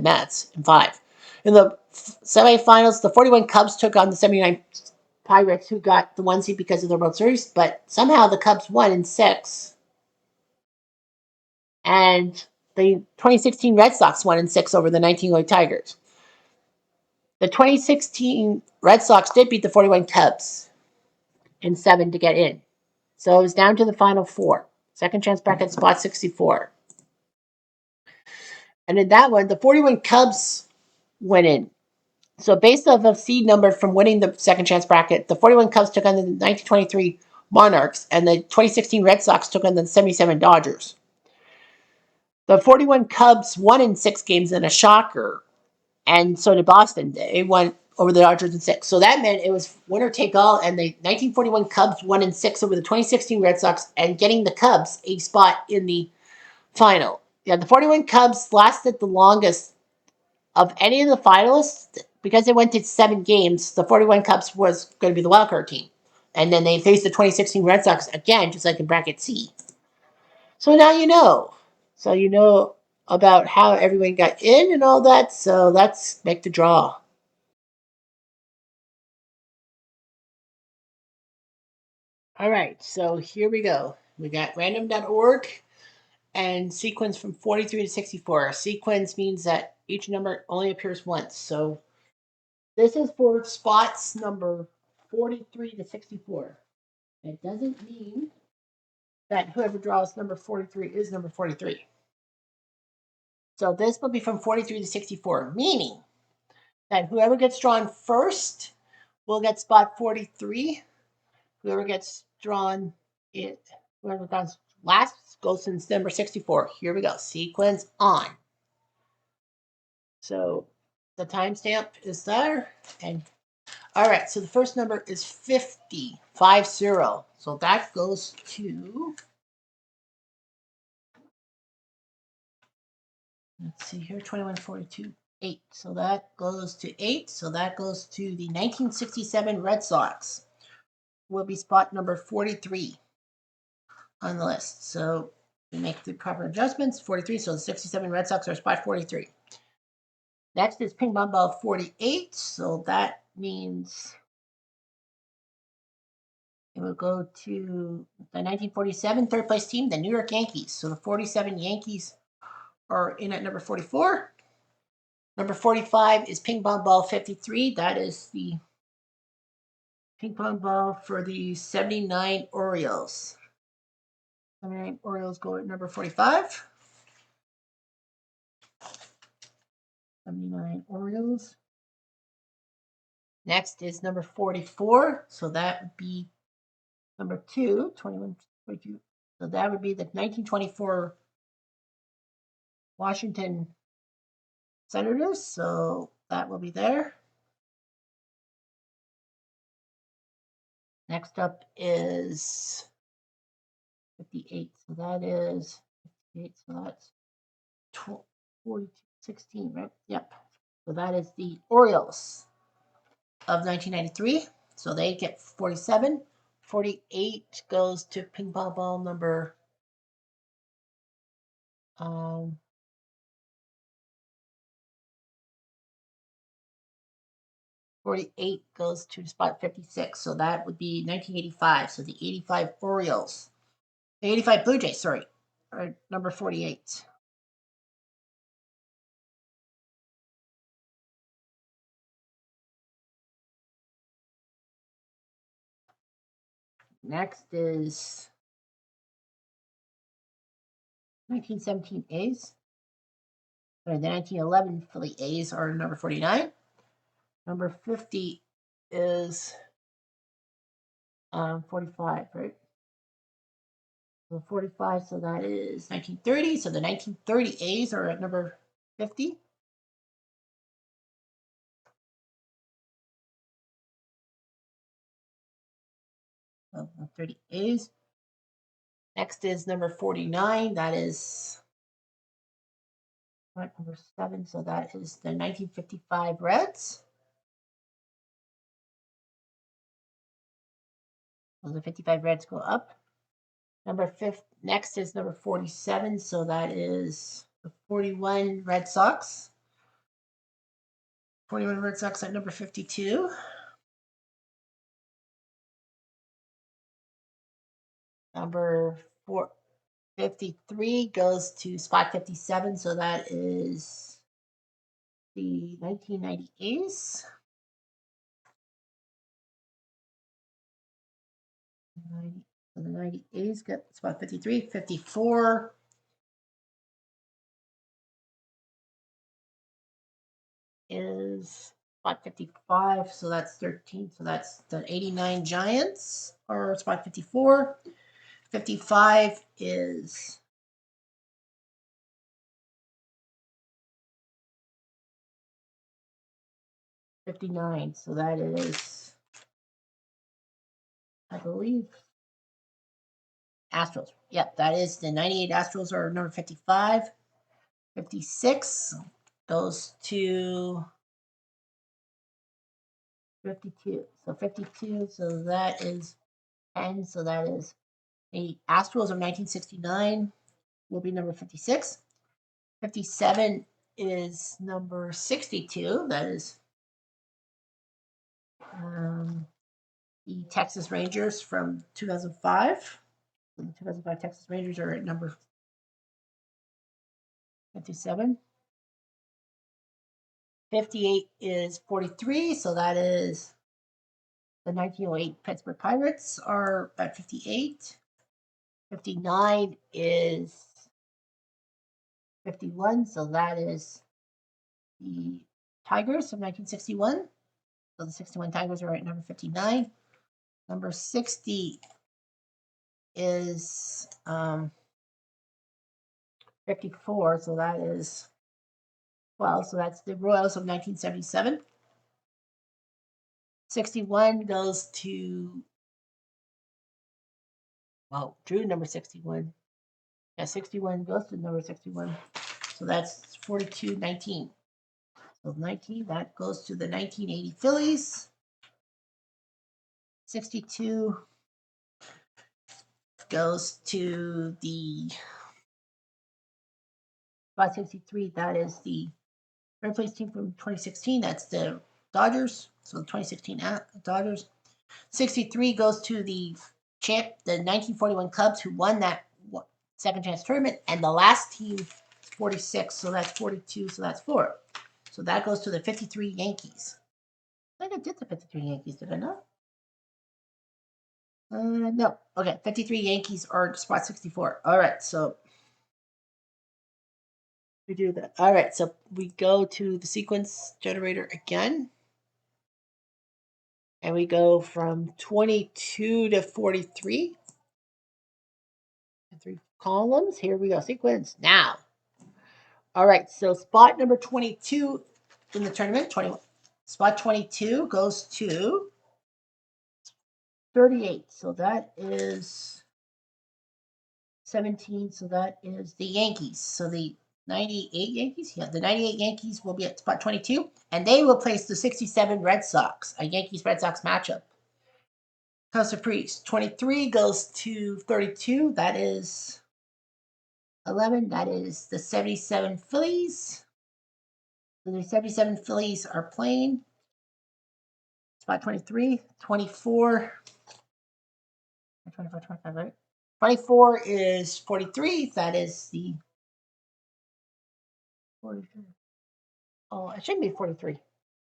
A: Mets in 5. In the semifinals, the 41 Cubs took on the 79 Pirates, who got the 1 seed because of the World Series, but somehow the Cubs won in 6, and the 2016 Red Sox won in 6 over the 1908 Tigers. The 2016 Red Sox did beat the 41 Cubs in 7 to get in. So it was down to the final 4. Second chance bracket spot 64. And in that one, the 41 Cubs went in. So based off of seed number from winning the second chance bracket, the 41 Cubs took on the 1923 Monarchs, and the 2016 Red Sox took on the 77 Dodgers. The 41 Cubs won in 6 games in a shocker, and so did Boston. They won over the Dodgers in 6. So that meant it was winner take all, and the 1941 Cubs won in 6 over the 2016 Red Sox, and getting the Cubs a spot in the final. Yeah, the 41 Cubs lasted the longest of any of the finalists because they went to 7 games. The 41 Cubs was going to be the wildcard team. And then they faced the 2016 Red Sox again, just like in bracket C. So now you know. So you know about how everyone got in and all that. So let's make the draw. All right, so here we go. We got random.org and sequence from 43 to 64. Sequence means that each number only appears once. So this is for spots number 43 to 64. It doesn't mean that whoever draws number 43 is number 43. So this will be from 43 to 64, meaning that whoever gets drawn first will get spot 43. Whoever gets drawn, whoever gets last goes to number 64. Here we go. Sequence on. So the timestamp is there. And all right, so the first number is 50, 50. So that goes to, let's see here, 21, 42, 8. So that goes to 8. So that goes to the 1967 Red Sox. Will be spot number 43 on the list. So we make the proper adjustments. 43. So the 67 Red Sox are spot 43. Next is ping pong ball 48. So that means it will go to the 1947 third place team, the New York Yankees. So the 47 Yankees are in at number 44. Number 45 is ping pong ball 53. That is the ping pong ball for the 79 Orioles. 79 Orioles go at number 45. 79 Orioles. Next is number 44. So that would be number 2, 21, 22. So that would be the 1924 Washington Senators. So that will be there. Next up is 58. So that is 58. So that's 42, 16, right? Yep. So that is the Orioles of 1993. So they get 47. 48 goes to ping pong ball number 48 goes to spot 56. So that would be 1985. So the 85 Orioles. The 85 Blue Jays, sorry, are number 48. Next is 1917 A's. Sorry, the 1911 Philly A's are number 49. Number 50 is 45, right? So 45, so that is 1930. So the 1930 A's are at number 50. 30 A's. Next is number 49. That is number 7. So that is the 1955 Reds. So the 55 Reds go up. Number 5. Next is number 47. So that is the 41 Red Sox. 41 Red Sox at number 52. Number 453 goes to spot 57, so that is the 1990 A's. 90, so the 90 A's got spot 53, 54. Is spot 55, so that's 13. So that's the 89 Giants, or spot 54. 55 is 59, so that is, I believe, Astros. Yep, that is the 98 Astros are number 55. 56 goes to 52. So 52, so that is 10. So that is the Astros of 1969 will be number 56. 57 is number 62. That is the Texas Rangers from 2005. So the 2005 Texas Rangers are at number 57. 58 is 43, so that is the 1908 Pittsburgh Pirates are at 58. 59 is 51, so that is the Tigers of 1961. So the 61 Tigers are at number 59. Number 60 is 54, so that is 12, so that's the Royals of 1977. 61 goes to, well, Drew number 61. Yeah, 61 goes to number 61. So that's 42-19. So 19, that goes to the 1980 Phillies. 62 goes to the spot 63. That is the third place team from 2016. That's the Dodgers. So the 2016 Dodgers. 63 goes to the 1941 Cubs, who won that second chance tournament, and the last team is 46, so that's 42, so that's 4. So that goes to the 53 Yankees. I think I did the 53 Yankees, did I not? No. Okay, 53 Yankees are spot 64. All right, so we do that. All right, so we go to the sequence generator again. And we go from 22 to 43. 3 columns. Here we go. Sequence now. All right, so spot number 22 in the tournament, 21. Spot 22 goes to 38. So that is 17. So that is the Yankees. So the 98 Yankees, yeah, the 98 Yankees will be at spot 22, and they will place the 67 Red Sox, a Yankees-Red Sox matchup. House of Priest, 23 goes to 32. That is 11. That is the 77 Phillies. So the 77 Phillies are playing. Spot 23. 24. 25, right? 24 is 43. That is the 43. Oh, it shouldn't be 43. It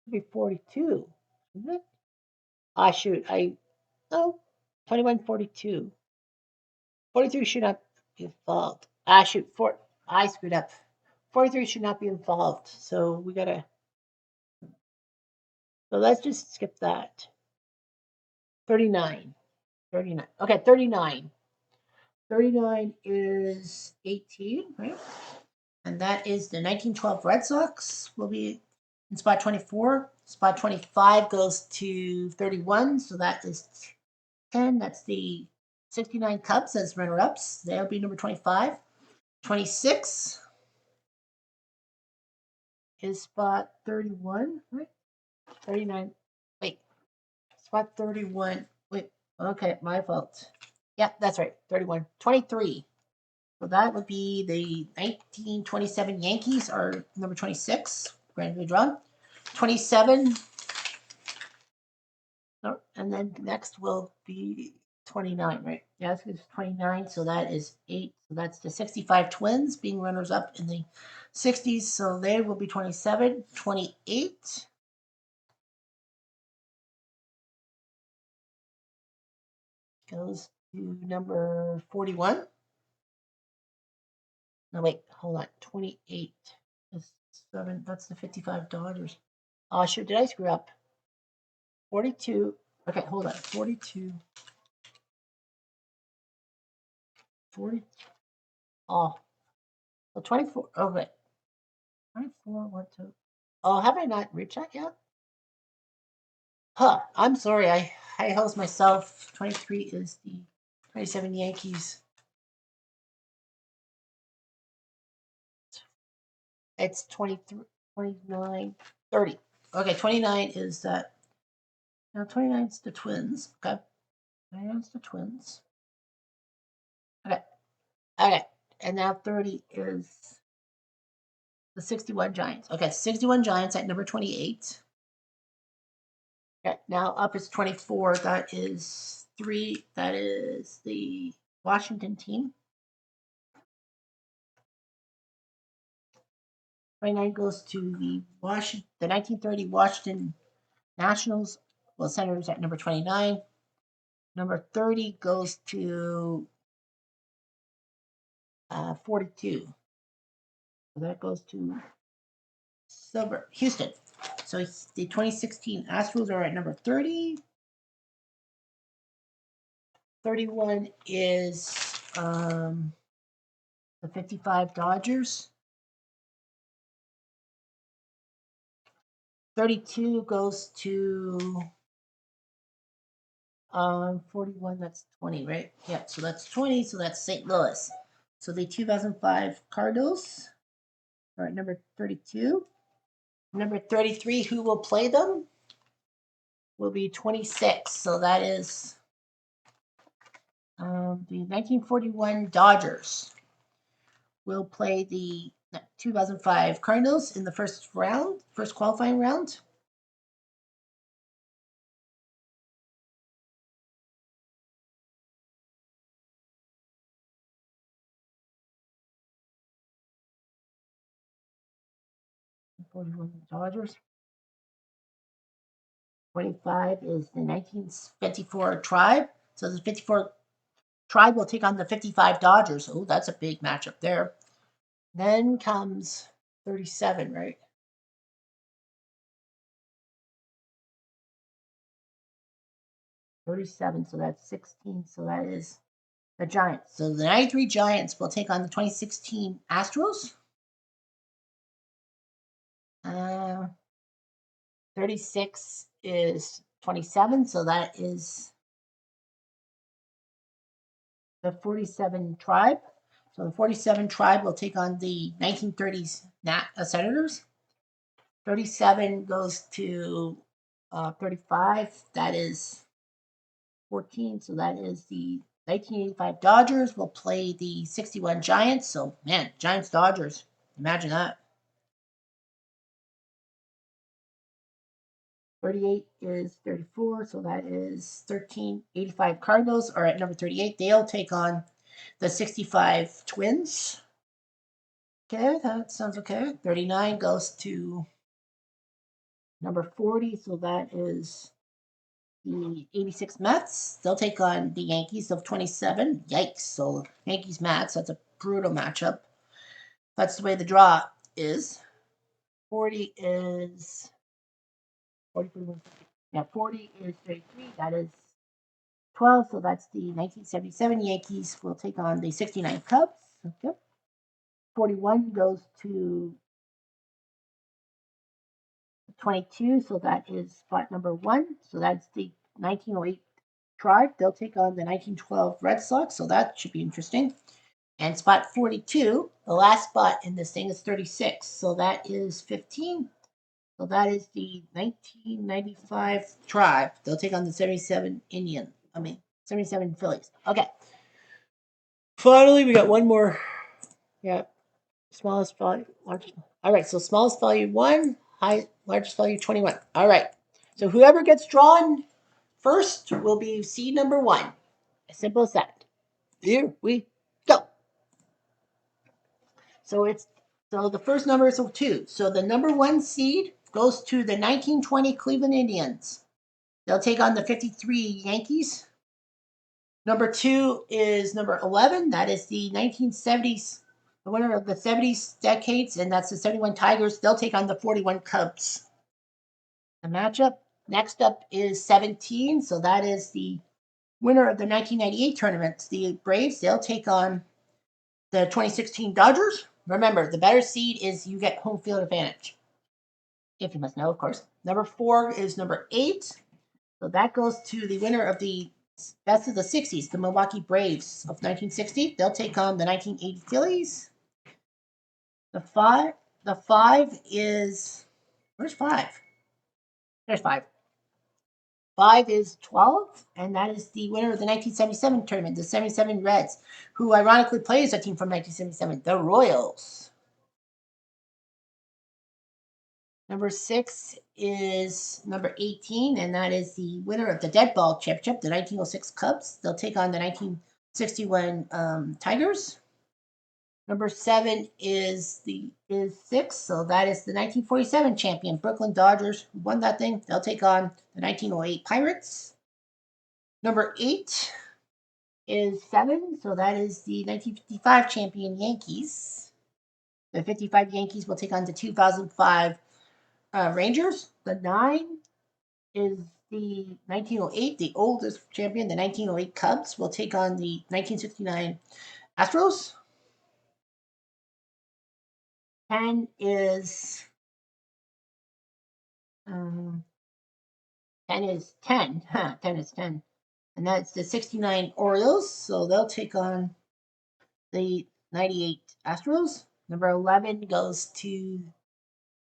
A: should be 42, isn't it? Ah, shoot. Oh, 21, 42. 43 should not be involved. Ah, shoot. I screwed up. 43 should not be involved. So we gotta. So let's just skip that. 39. 39. Okay, 39. 39 is 18, right? And that is the 1912 Red Sox will be in spot 24. Spot 25 goes to 31, so that is 10. That's the 69 Cubs as runner-ups. They'll be number 25. 26 is spot 31, right? 39. Wait, spot 31. Wait, okay, my fault. Yeah, that's right. 31. 23. So that would be the 1927 Yankees are number 26, randomly drawn. 27. And then next will be 29, right? Yeah, it's 29, so that is 8. So that's the 65 Twins being runners up in the 60s. So they will be 27. 28 goes to number 41. No, wait, hold on. 28 is 7. That's the 55 Dodgers. Oh, sure. Did I screw up? 42. Okay, hold on. 42. 40. Oh, so 24. Oh, wait. 24, 1, 2. Oh, have I not reached that yet? Huh. I'm sorry. I host myself. 23 is the 27 Yankees. It's 23, 29, 30. Okay, 29 is that. Now 29 is the Twins. Okay. 29 is the Twins. Okay. Okay. And now 30 is the 61 Giants. Okay, 61 Giants at number 28. Okay, now up is 24. That is 3. That is the Washington team. 29 goes to the 1930 Washington Nationals. Well, Senators at number 29. Number 30 goes to 42. So that goes to Houston. So the 2016 Astros are at number 30. 31 is the 55 Dodgers. 32 goes to 41, that's 20, right? Yeah, so that's 20, so that's St. Louis. So the 2005 Cardinals are at number 32. Number 33, who will play them, will be 26. So that is the 1941 Dodgers will play the 2005 Cardinals in the first qualifying round. Dodgers. 25 is the 1954 Tribe. So the 54 Tribe will take on the 55 Dodgers. Oh, that's a big matchup there. Then comes 37, right? 37, so that's 16. So that is the Giants. So the 93 Giants will take on the 2016 Astros. 36 is 27, so that is the 47 Tribe. So the 47 Tribe will take on the 1930s Senators. 37 goes to 35. That is 14. So that is the 1985 Dodgers will play the 61 Giants. So, man, Giants Dodgers. Imagine that. 38 is 34. So that is 13. 85 Cardinals are at number 38. They'll take on the 65 Twins. Okay, that sounds okay. 39 goes to number 40. So that is the 86 Mets. They'll take on the Yankees of 27. Yikes. So Yankees Mets, that's a brutal matchup. That's the way the draw is. 40 is 40. Yeah, 40 is 33. That is 12. So that's the 1977 Yankees will take on the 69 Cubs. Okay. 41 goes to 22. So that is spot number 1. So that's the 1908 Tribe. They'll take on the 1912 Red Sox. So that should be interesting. And spot 42, the last spot in this thing is 36. So that is 15. So that is the 1995 Tribe. They'll take on the 77 Phillies. Okay. Finally, we got one more. Yeah. Smallest value, largest. All right. So smallest value 1, largest value 21. All right. So whoever gets drawn first will be seed number 1. As simple as that. Here we go. So it's so the first number is 2. So the number 1 seed goes to the 1920 Cleveland Indians. They'll take on the 53 Yankees. Number 2 is number 11. That is the 1970s, the winner of the 70s decades, and that's the 71 Tigers. They'll take on the 41 Cubs. The matchup next up is 17. So that is the winner of the 1998 tournament, the Braves. They'll take on the 2016 Dodgers. Remember, the better seed is you get home field advantage. If you must know, of course. Number 4 is number 8. So that goes to the winner of the best of the 60s, the Milwaukee Braves of 1960. They'll take on the 1980 Phillies. The five is, where's 5? There's 5. 5 is 12, and that is the winner of the 1977 tournament, the 77 Reds, who ironically plays a team from 1977, the Royals. Number 6 is number 18, and that is the winner of the Dead Ball Championship, the 1906 Cubs. They'll take on the 1961 Tigers. Number 7 is 6, so that is the 1947 champion, Brooklyn Dodgers, who won that thing. They'll take on the 1908 Pirates. Number 8 is 7, so that is the 1955 champion Yankees. The 55 Yankees will take on the 2005 Rangers. The 9 is the 1908, the oldest champion, the 1908 Cubs will take on the 1969 Astros. 10 is 10 is 10. 10 is 10. And that's the 69 Orioles. So they'll take on the 98 Astros. Number 11 goes to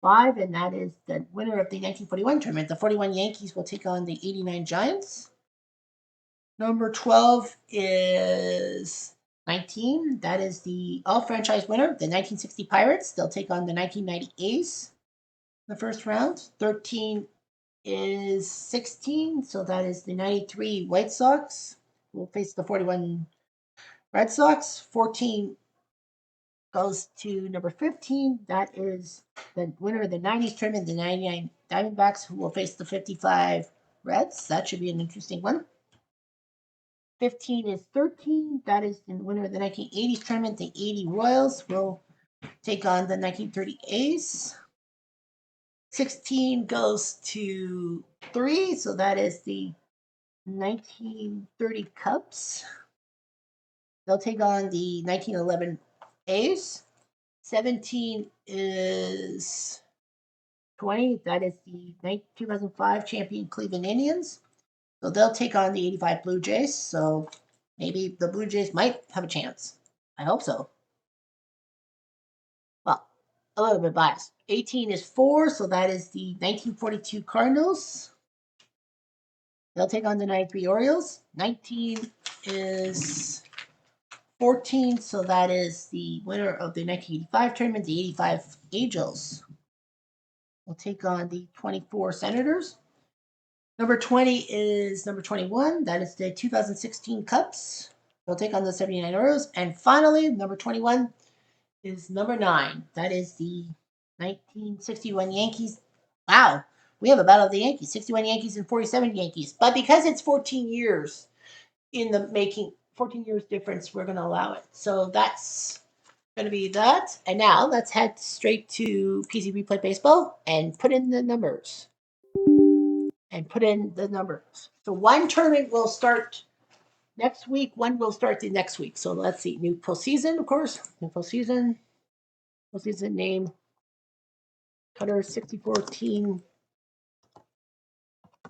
A: 5, and that is the winner of the 1941 tournament. The 41 Yankees will take on the 89 Giants. Number 12 is 19. That is the all-franchise winner, the 1960 Pirates. They'll take on the 1990 A's in the first round. 13 is 16, so that is the 93 White Sox. Will face the 41 Red Sox. 14 goes to number 15. That is the winner of the 90s tournament, the 99 Diamondbacks, who will face the 55 Reds. That should be an interesting one. 15 is 13. That is the winner of the 1980s tournament, the 80 Royals will take on the 1930 A's. 16 goes to 3, so that is the 1930 Cubs. They'll take on the 1911 A's. 17 is 20. That is the 2005 champion Cleveland Indians. So they'll take on the 85 Blue Jays. So maybe the Blue Jays might have a chance. I hope so. Well, a little bit biased. 18 is 4, so that is the 1942 Cardinals. They'll take on the 93 Orioles. 19 is 14, so that is the winner of the 1985 tournament, the 85 Angels. Will take on the 24 Senators. Number 20 is number 21. That is the 2016 Cubs. They'll take on the 79 Orioles. And finally, number 21 is number 9. That is the 1961 Yankees. Wow, we have a battle of the Yankees, 61 Yankees and 47 Yankees. But because it's 14 years in the making, 14 years difference, we're going to allow it. So that's going to be that. And now let's head straight to PC Replay Baseball and put in the numbers. So one tournament will start next week, one will start the next week. So let's see. New postseason, of course. New postseason. Postseason name. Cutter 64 team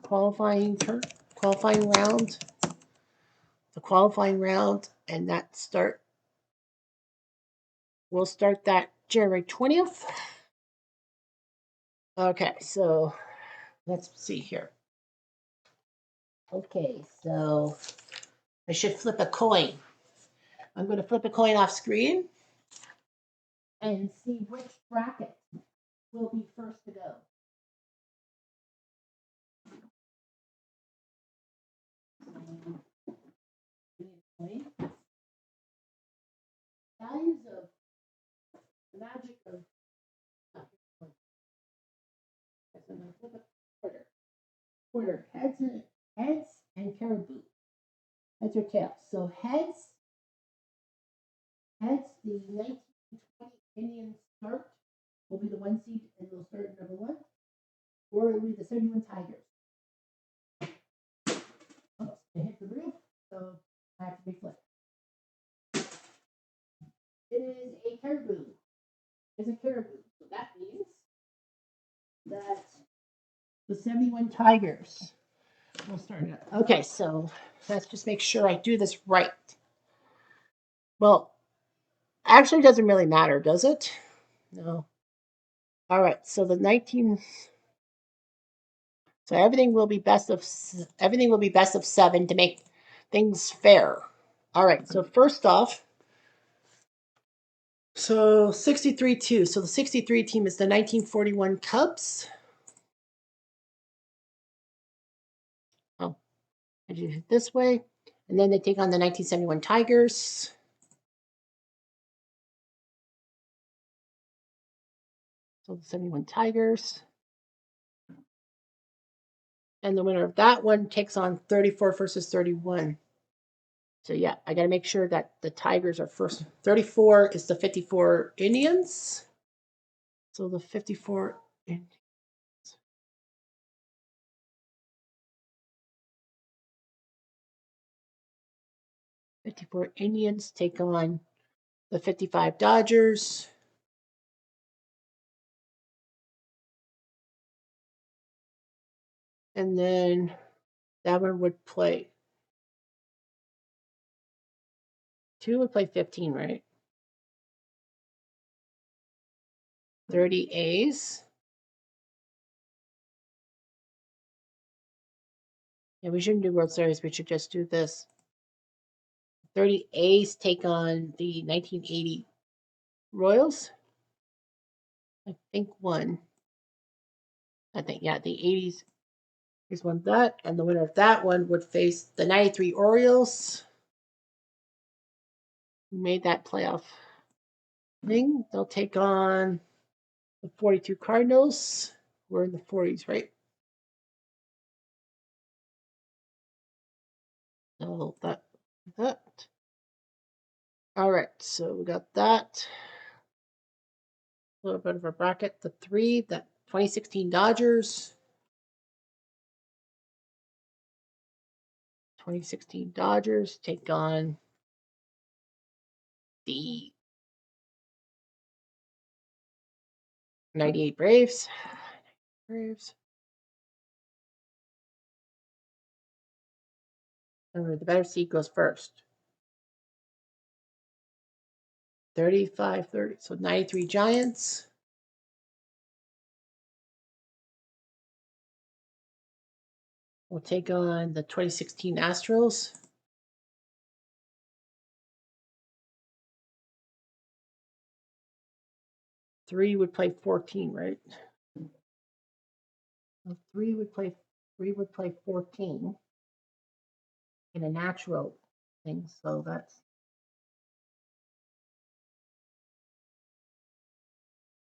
A: qualifying round. The qualifying round, and we'll start that January 20th. Okay, so let's see here. Okay, so I should flip a coin. I'm going to flip a coin off screen and see which bracket will be first to go. point. Values of the magic of quarter. Quarter heads and caribou. Heads or tails. So heads the 1920 Indian start will be the 1 seed and they'll start at number 1. Or it will be the 71 Tigers. Oh, I hit the roof, so I have to reflect. It is a caribou. It's a caribou. So that means that the 71 Tigers will start it. Okay, so let's just make sure I do this right. Well, actually, it doesn't really matter, does it? No. All right, so the 19. So everything will be best of 7 to make things fair. All right, so first off, so 63-2. So the 63 team is the 1941 Cubs. Oh, I did it this way. And then they take on the 1971 Tigers. So the 71 Tigers. And the winner of that one takes on 34 versus 31. So yeah, I got to make sure that the Tigers are first. 34 is the 54 Indians. So the 54 Indians. 54 Indians take on the 55 Dodgers. And then that one would play. 2 would play 15, right? 30 A's. Yeah, we shouldn't do World Series. We should just do this. 30 A's take on the 1980 Royals. I think one. I think, yeah, the 80s is one that. And the winner of that one would face the 93 Orioles. Who made that playoff thing. They'll take on the 42 Cardinals. We're in the 40s, right? So that. All right, so we got that. A little bit of a bracket. The 3, that 2016 Dodgers. 2016 Dodgers take on the 98 Braves. Remember, the better seed goes first. 35-30. So 93 Giants. Will take on the 2016 Astros. Three would play 14, right? So 3 would play 14 in a natural thing. So that's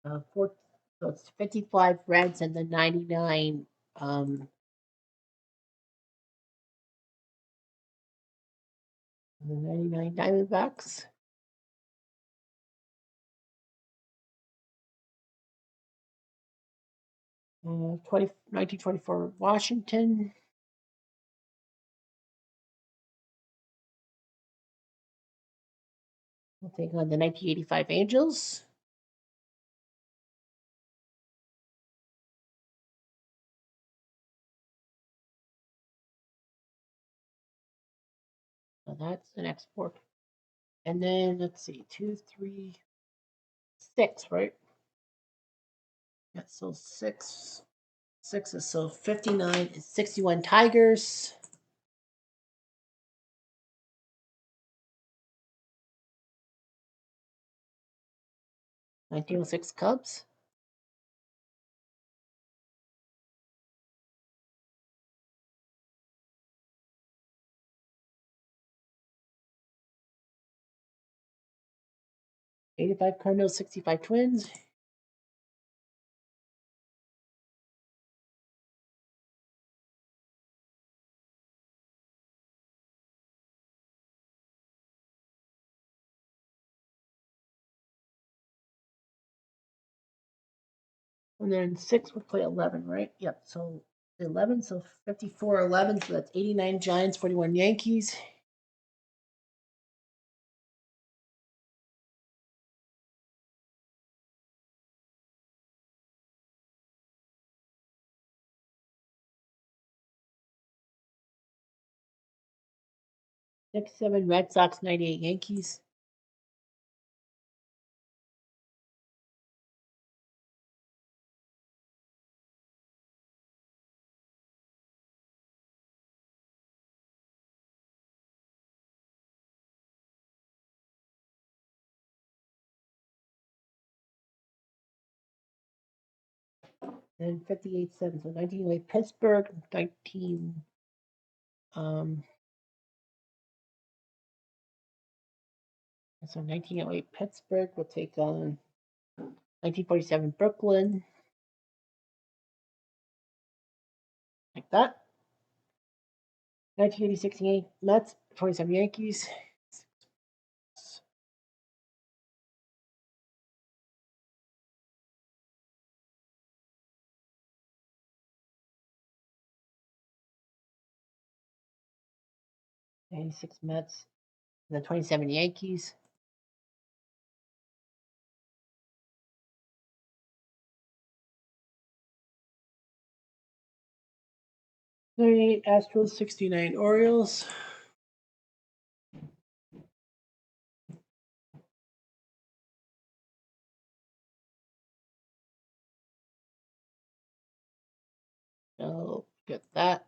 A: so it's 55 Reds and the 99 Diamondbacks. 1924 Washington. We'll take on the 1985 Angels. So that's the next 4. And then let's see, 2, 3, 6, right? Yeah, so 6 is so 59 is 61 Tigers. 1906 Cubs. 85 Cardinals, 65 Twins. And then 6 would play 11, right? Yep. So 11, so 54, 11. So that's 89 Giants, 41 Yankees. Next 7 Red Sox, 98 Yankees. And 58 7. So 1908 Pittsburgh, 19. So 1908 Pittsburgh will take on 1947 Brooklyn. Like that. 1986 Mets, 27 Yankees. '86 Mets, the 27 Yankees. '98 Astros, 69 Orioles. So get that.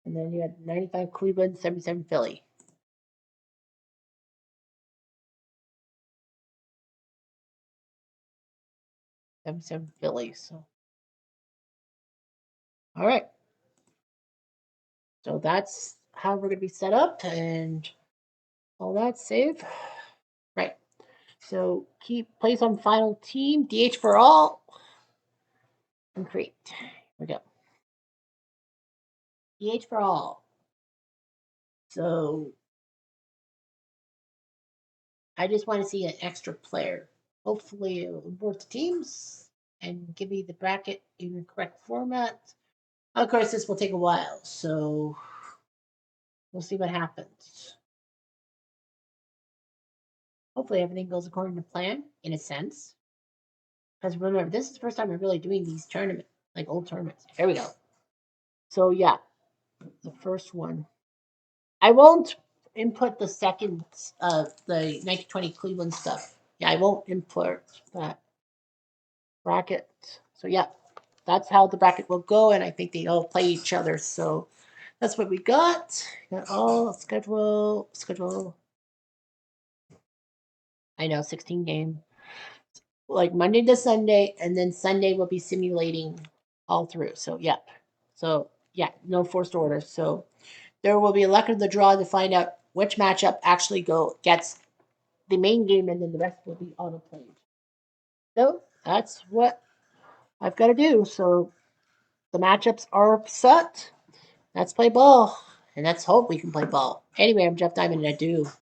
A: And then you had 95 Cleveland, 77 Philly. 77 Philly. So, all right. So that's how we're going to be set up and all that. Save. Right. So keep place on final team, DH for all, and create. Here we go. DH for all. So I just want to see an extra player. Hopefully it will work the teams and give me the bracket in the correct format. Of course, this will take a while, so we'll see what happens. Hopefully everything goes according to plan, in a sense. Because remember, this is the first time we're really doing these tournaments, like old tournaments. Here we go. So yeah, the first one. I won't input the second, the 1920 Cleveland stuff. Yeah, I won't import that bracket. So yeah, that's how the bracket will go, and I think they all play each other. So that's what we got. Got all schedule. I know 16 game, like Monday to Sunday, and then Sunday will be simulating all through. So yeah, no forced orders. So there will be a luck of the draw to find out which matchup actually gets the main game, and then the rest will be auto played. So that's what I've got to do. So the matchups are set. Let's play ball, and let's hope we can play ball. Anyway, I'm Jeff Diamond, and I do.